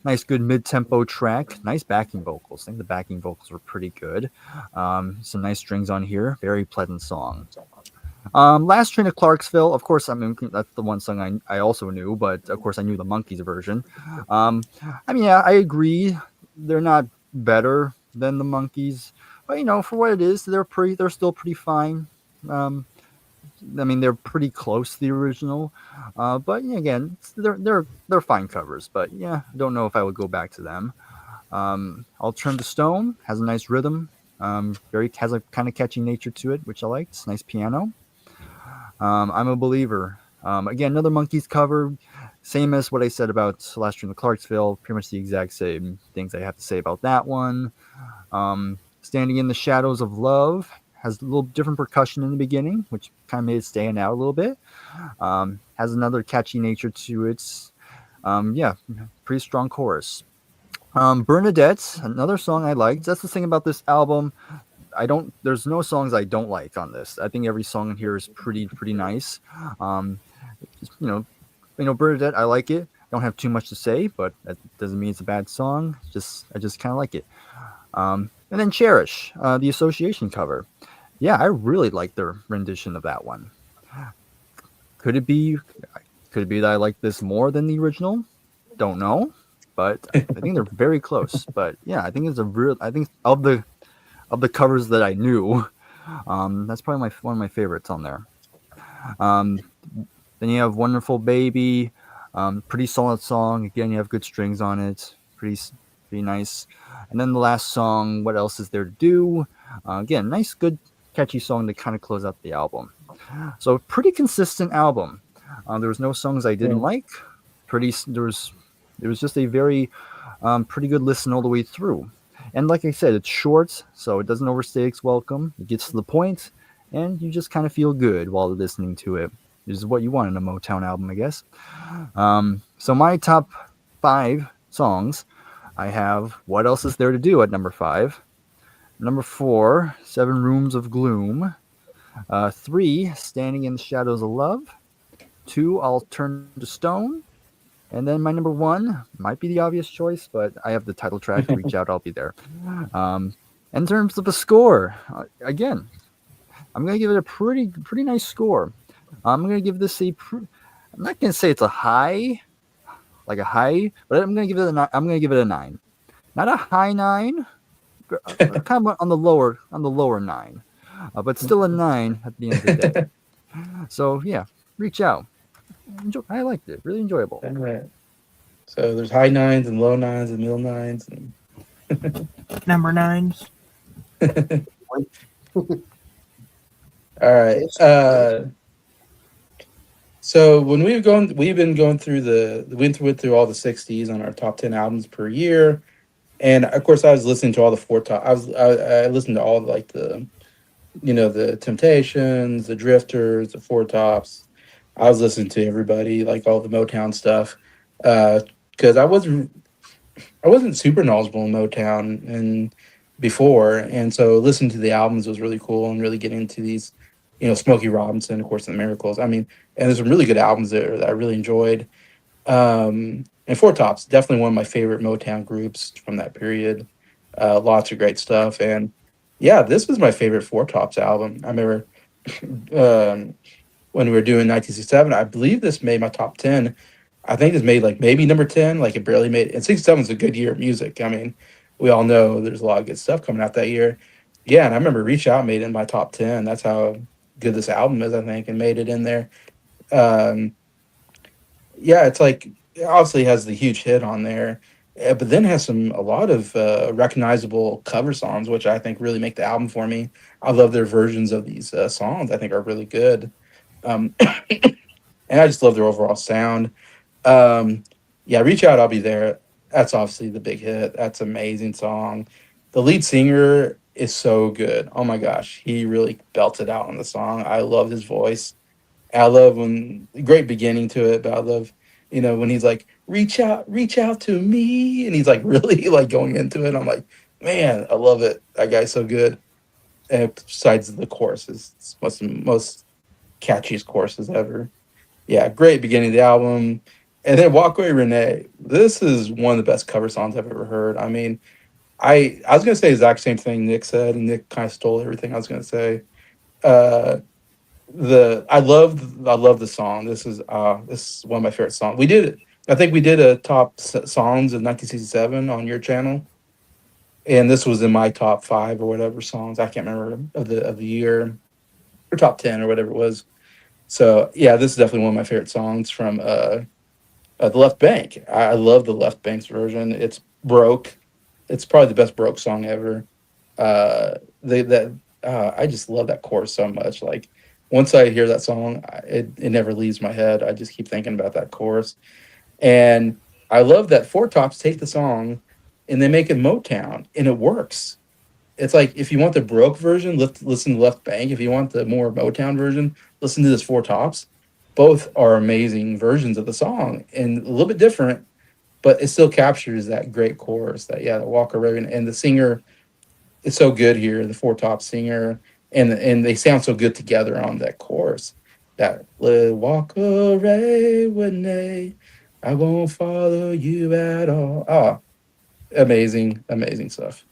nice good mid-tempo track, nice backing vocals. I think the backing vocals were pretty good. Some nice strings on here. Very pleasant song. Last Train to Clarksville, of course, I mean, that's the one song I also knew, but of course I knew the Monkees version. I mean, yeah, I agree. They're not better than the Monkees, but for what it is, they're still pretty fine. Um, I mean, they're pretty close to the original, but yeah, again, they're fine covers. But yeah, I don't know if I would go back to them. I'll Turn to Stone has a nice rhythm, very has a kind of catchy nature to it, which I liked. It's nice piano. I'm a Believer. Again, another Monkees cover. Same as what I said about Last Year in the Clarksville. Pretty much the exact same things I have to say about that one. Standing in the Shadows of Love has a little different percussion in the beginning, which kind of made it stand out a little bit. Has another catchy nature to it. Yeah, pretty strong chorus. Bernadette, another song I liked. That's the thing about this album. There's no songs I don't like on this. I think every song in here is pretty nice. Um, just, Bernadette, I like it. Don't have too much to say, but that doesn't mean it's a bad song. I just kind of like it. And then Cherish, the Association cover. Yeah, I really like their rendition of that one. Could it be? Could it be that I like this more than the original? Don't know, but I think they're very close. But yeah, I think it's a real. I think of the covers that I knew, that's probably one of my favorites on there. Um, then you have Wonderful Baby, pretty solid song. Again, you have good strings on it, pretty nice. And then the last song, What Else Is There to Do? Again, nice, good, catchy song to kind of close out the album. So pretty consistent album. There was no songs I didn't like. It was just a very pretty good listen all the way through. And like I said, it's short, so it doesn't overstay its welcome. It gets to the point, and you just kind of feel good while listening to it. This is what you want in a Motown album, I guess. So my top 5 songs, I have What Else Is There to Do at number 5. Number 4, Seven Rooms of Gloom. 3, Standing in the Shadows of Love. 2, I'll Turn to Stone. And then my number 1 might be the obvious choice, but I have the title track, Reach Out, I'll Be There. In terms of the score, again, I'm going to give it a pretty nice score. I'm going to give this I'm not going to say it's a high, but I'm going to give it I'm going to give it a 9. Not a high 9, kind of on the lower 9, but still a 9 at the end of the day. So yeah, Reach Out. I liked it. Really enjoyable. All right. So there's high nines and low nines and middle nines. And Number 9s. all right. So when we've been going through we went through all the '60s on our top 10 albums per year, and of course I was listening to all the four top. I listened to all like the Temptations, the Drifters, the Four Tops. I was listening to everybody, like all the Motown stuff, because I wasn't super knowledgeable in Motown and before, and so listening to the albums was really cool and really getting into these, Smokey Robinson, of course, and the Miracles. I mean, and there's some really good albums there that I really enjoyed. And Four Tops, definitely one of my favorite Motown groups from that period. Lots of great stuff, and yeah, this was my favorite Four Tops album. I remember um, when we were doing 1967. I believe this made my top 10. I think it's made like maybe number 10, like it barely made. And 67 is a good year of music. I mean, we all know there's a lot of good stuff coming out that year. Yeah, and I remember Reach Out made it in my top 10. That's how good this album is, I think, and made it in there. Um, yeah, it's like it obviously has the huge hit on there. but then has a lot of recognizable cover songs, which I think really make the album for me. I love their versions of these songs. I think are really good, and I just love their overall sound. Um, yeah, Reach Out, I'll Be There. That's obviously the big hit. That's an amazing song. The lead singer is so good. Oh my gosh, he really belted out on the song. I love his voice. I love when great beginning to it, but I love, when he's like, reach out to me, and he's like really like going into it. I'm like, man, I love it. That guy's so good. And besides the choruses, it's most catchiest choruses ever. Yeah, great beginning of the album. And then Walk Away Renee. This is one of the best cover songs I've ever heard. I mean, I was gonna say the exact same thing Nick said, and Nick kind of stole everything I was gonna say. Uh the I love the song. This is one of my favorite songs. I think we did a top songs of 1967 on your channel, and this was in my top 5 or whatever songs. I can't remember of the year, or top 10 or whatever it was. So yeah, this is definitely one of my favorite songs from the Left Bank. I love the Left Bank's version. It's broke. It's probably the best broke song ever. They that I just love that chorus so much. Like once I hear that song, it never leaves my head. I just keep thinking about that chorus. And I love that Four Tops take the song and they make it Motown, and it works. It's like if you want the broke version, listen to Left Bank. If you want the more Motown version, listen to this Four Tops. Both are amazing versions of the song and a little bit different, but it still captures that great chorus. The Walker Raven, and the singer is so good here. The Four Top singer, and they sound so good together on that chorus. That walk away Renee, I won't follow you at all. Oh, amazing stuff.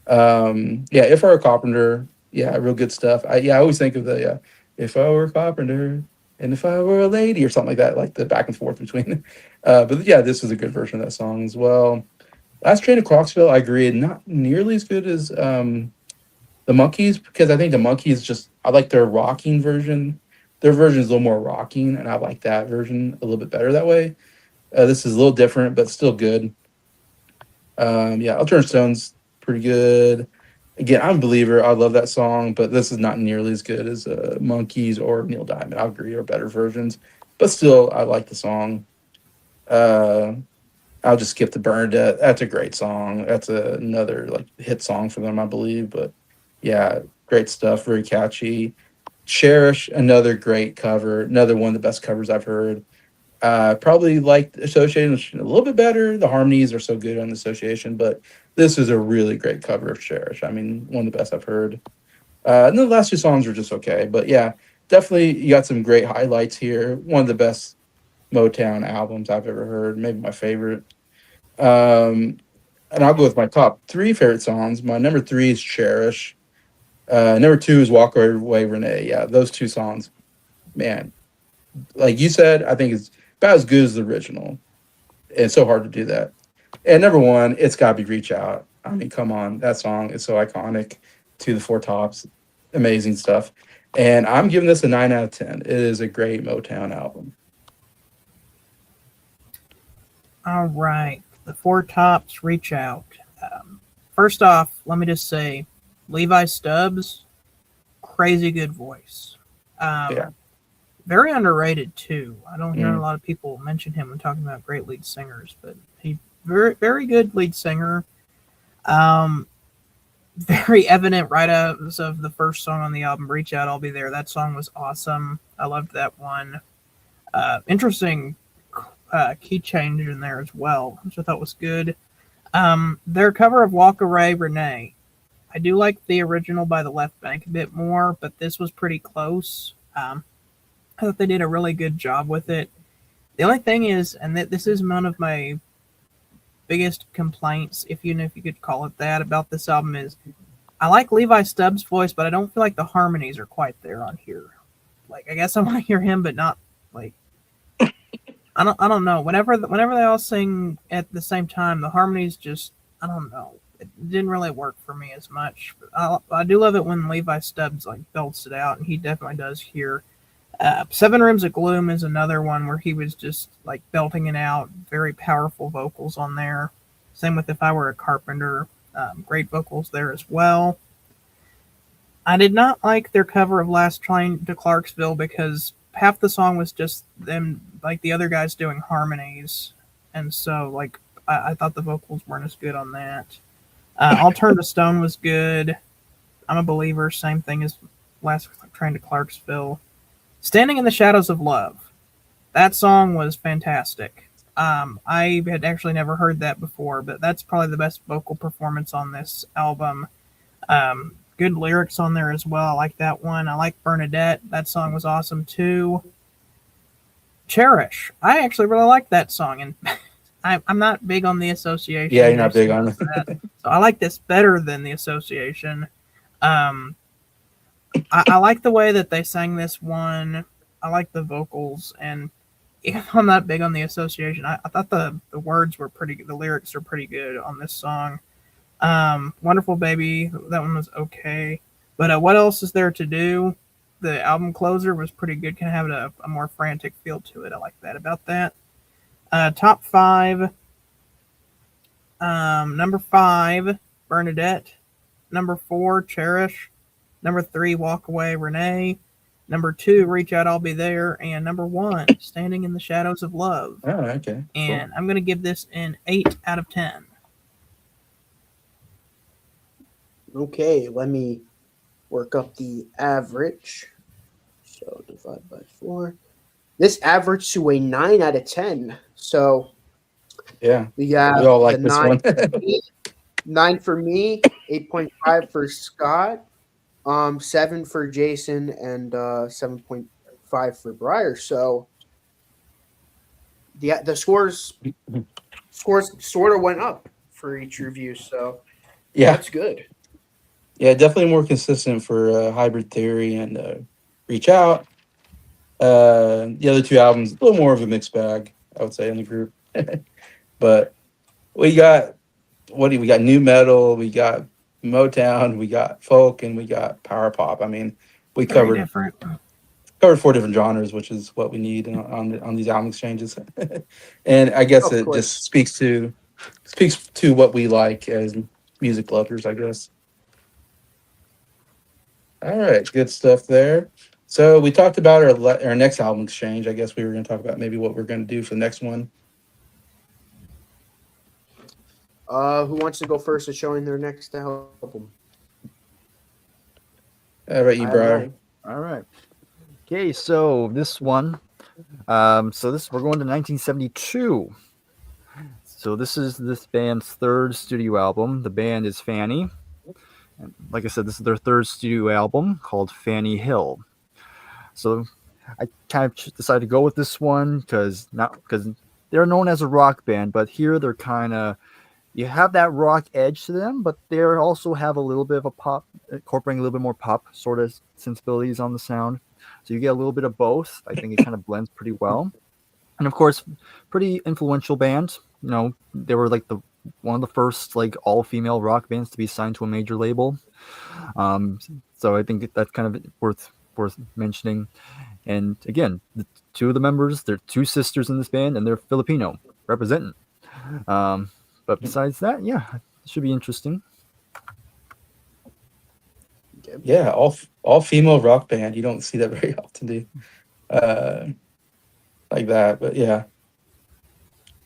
Yeah, if I were a carpenter, yeah, real good stuff. I always think of the if I were a carpenter and if I were a lady or something like the back and forth between. But yeah, this is a good version of that song as well. Last Train to Clarksville, I agree, not nearly as good as the Monkees, because I think the Monkees I like their rocking version. Their version is a little more rocking, and I like that version a little bit better that way. This is a little different, but still good. Yeah, Alternative Stone's pretty good. Again, I'm a believer. I love that song, but this is not nearly as good as Monkeys or Neil Diamond. I agree, are better versions, but still, I like the song. Uh, I'll just skip the Bernadette. That's a great song. That's another like hit song for them, I believe. But yeah, great stuff. Very catchy. Cherish, another great cover. Another one of the best covers I've heard. Probably like Association a little bit better. The harmonies are so good on the Association, but this is a really great cover of Cherish. I mean, one of the best I've heard. And the last 2 songs are just okay, but yeah, definitely you got some great highlights here. One of the best Motown albums I've ever heard, maybe my favorite. And I'll go with my top 3 favorite songs. My number 3 is Cherish. Number 2 is Walk Away Renee. Yeah, those 2 songs, man, like you said, I think it's about as good as the original. And it's so hard to do that. And number 1, it's got to be Reach Out. I mean, come on. That song is so iconic to the Four Tops. Amazing stuff. And I'm giving this a 9 out of 10. It is a great Motown album. All right. The Four Tops, Reach Out. First off, let me just say, Levi Stubbs, crazy good voice. Yeah. Very underrated too. I don't hear a Mm. lot of people mention him when talking about great lead singers, but he very good lead singer. Um, very evident right out of the first song on the album, "Reach Out, I'll Be There." That song was awesome. I loved that one. Interesting key change in there as well, which I thought was good. Their cover of "Walk Away Renee." I do like the original by the Left Bank a bit more, but this was pretty close. I thought they did a really good job with it. The only thing is, and this is one of my biggest complaints, if you could call it that, about this album is I like Levi Stubbs' voice, but I don't feel like the harmonies are quite there on here. Like I guess I want to hear him, but not like I don't know. Whenever they all sing at the same time, the harmonies just I don't know. It didn't really work for me as much. I do love it when Levi Stubbs like belts it out, and he definitely does here. Seven Rooms of Gloom is another one where he was just like belting it out, very powerful vocals on there. Same with If I Were a Carpenter. Great vocals there as well. I did not like their cover of Last Train to Clarksville because half the song was just them, like the other guys doing harmonies. And so, like, I thought the vocals weren't as good on that. I'll Turn to Stone was good. I'm a Believer, same thing as Last Train to Clarksville. Standing in the Shadows of Love. That song was fantastic. I had actually never heard that before, but that's probably the best vocal performance on this album. Good lyrics on there as well. I like that one. I like Bernadette. That song was awesome too. Cherish. I actually really like that song, and I'm not big on the Association. Yeah, you're not big on that. So I like this better than the Association. I like the way that they sang this one. I like the vocals, and even though I'm not big on the Association, I thought the words were pretty good. The lyrics are pretty good on this song. Wonderful Baby, that one was okay. But what else is there to do? The album closer was pretty good. Kind of have a more frantic feel to it. I like that about that. Top five. Number 5, Bernadette. Number 4, Cherish. Number 3, Walk Away, Renee. Number 2, Reach Out, I'll Be There. And number 1, Standing in the Shadows of Love. Oh, okay. And I'm going to give this an 8 out of 10. Okay, let me work up the average. So divide by 4. This averaged to a 9 out of 10. So Yeah, we got we all like the this 9 one. for me, 9 for me, 8.5 for Scott, 7 for Jason, and 7.5 for Bryer. So the scores sort of went up for each review. So Yeah, that's good. yeah, definitely more consistent for Hybrid Theory and Reach Out. The other two albums, a little more of a mixed bag, I would say, in the group. But we got we got new metal, we got Motown, we got folk, and we got power pop. I mean, we Very covered different. 4 different genres, which is what we need on these album exchanges. And I guess Of it course. just speaks to what we like as music lovers, I guess. All right, good stuff there. So we talked about our next album exchange. I guess we were going to talk about maybe what we're going to do for the next one. Who wants to go first at showing their next album? How about you, I have Bryer? mine. All right. Okay, so this one, we're going to 1972. So this is this band's 3rd studio album. The band is Fanny. And like I said, this is their 3rd studio album called Fanny Hill. So I kind of decided to go with this one because they're known as a rock band, but here they're kind of, you have that rock edge to them, but they also have a little bit of a pop, incorporating a little bit more pop sort of sensibilities on the sound. So you get a little bit of both. I think it kind of blends pretty well. And of course, pretty influential band. You know, they were like one of the first like all-female rock bands to be signed to a major label. So I think that's kind of worth mentioning. And again, the 2 of the members, they're 2 sisters in this band, and they're Filipino representing. But besides that, yeah, it should be interesting. Yeah, all female rock band. You don't see that very often, do you? Like that. But yeah,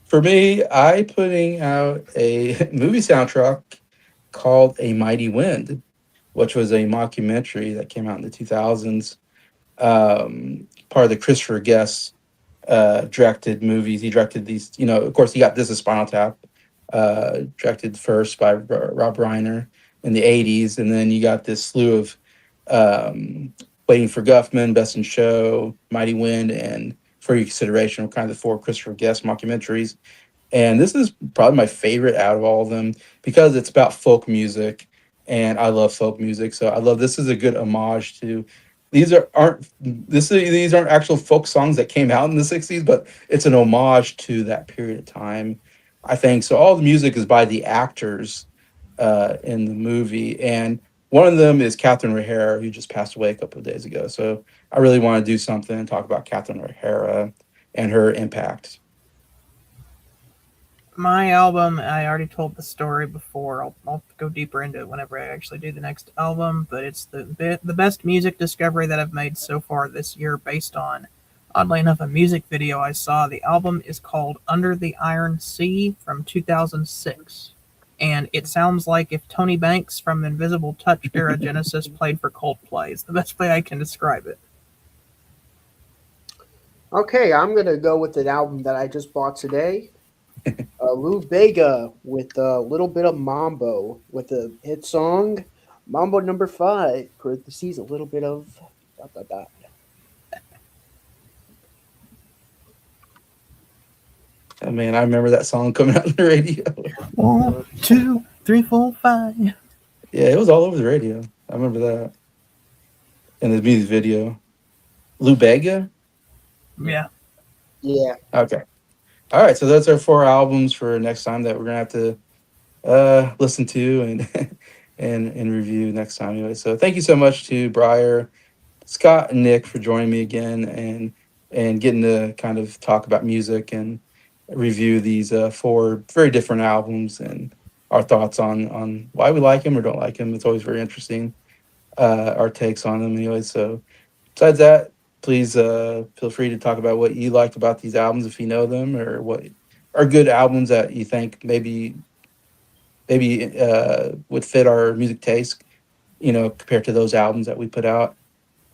for me, I putting out a movie soundtrack called A Mighty Wind, which was a mockumentary that came out in the 2000s. Part of the Christopher Guest directed movies. He directed these, of course, he got This Is Spinal Tap, directed first by Rob Reiner in the 80s. And then you got this slew of Waiting for Guffman, Best in Show, Mighty Wind, and For Your Consideration were kind of the 4 Christopher Guest mockumentaries. And this is probably my favorite out of all of them because it's about folk music, and I love folk music. So I love this is a good homage to these aren't actual folk songs that came out in the 60s, but it's an homage to that period of time, I think. So all the music is by the actors in the movie, and one of them is Catherine O'Hara, who just passed away a couple of days ago. So I really want to do something and talk about Catherine O'Hara and her impact. My album, I already told the story before. I'll go deeper into it whenever I actually do the next album, but it's the best music discovery that I've made so far this year based on, oddly enough, a music video I saw. The album is called Under the Iron Sea from 2006. And it sounds like if Tony Banks from Invisible Touch era Genesis played for Coldplay. It's the best way I can describe it. Okay, I'm gonna go with an album that I just bought today. Lou Bega with a little bit of Mambo with the hit song Mambo number 5, parentheses, a little bit of dot dot dot. Oh, man, I remember that song coming out on the radio. 1, 2, 3, 4, 5. Yeah, it was all over the radio. I remember that. And the music video. Lou Bega? Yeah. Yeah. Okay. All right, so that's our 4 albums for next time that we're gonna have to listen to and and review next time. Anyway, so thank you so much to Bryer, Scott, and Nick for joining me again and getting to kind of talk about music and review these 4 very different albums and our thoughts on why we like them or don't like them. It's always very interesting, our takes on them. Anyway, so besides that, please feel free to talk about what you liked about these albums if you know them, or what are good albums that you think maybe would fit our music taste, compared to those albums that we put out.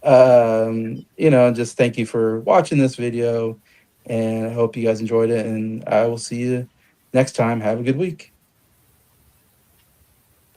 Just thank you for watching this video, and I hope you guys enjoyed it, and I will see you next time. Have a good week.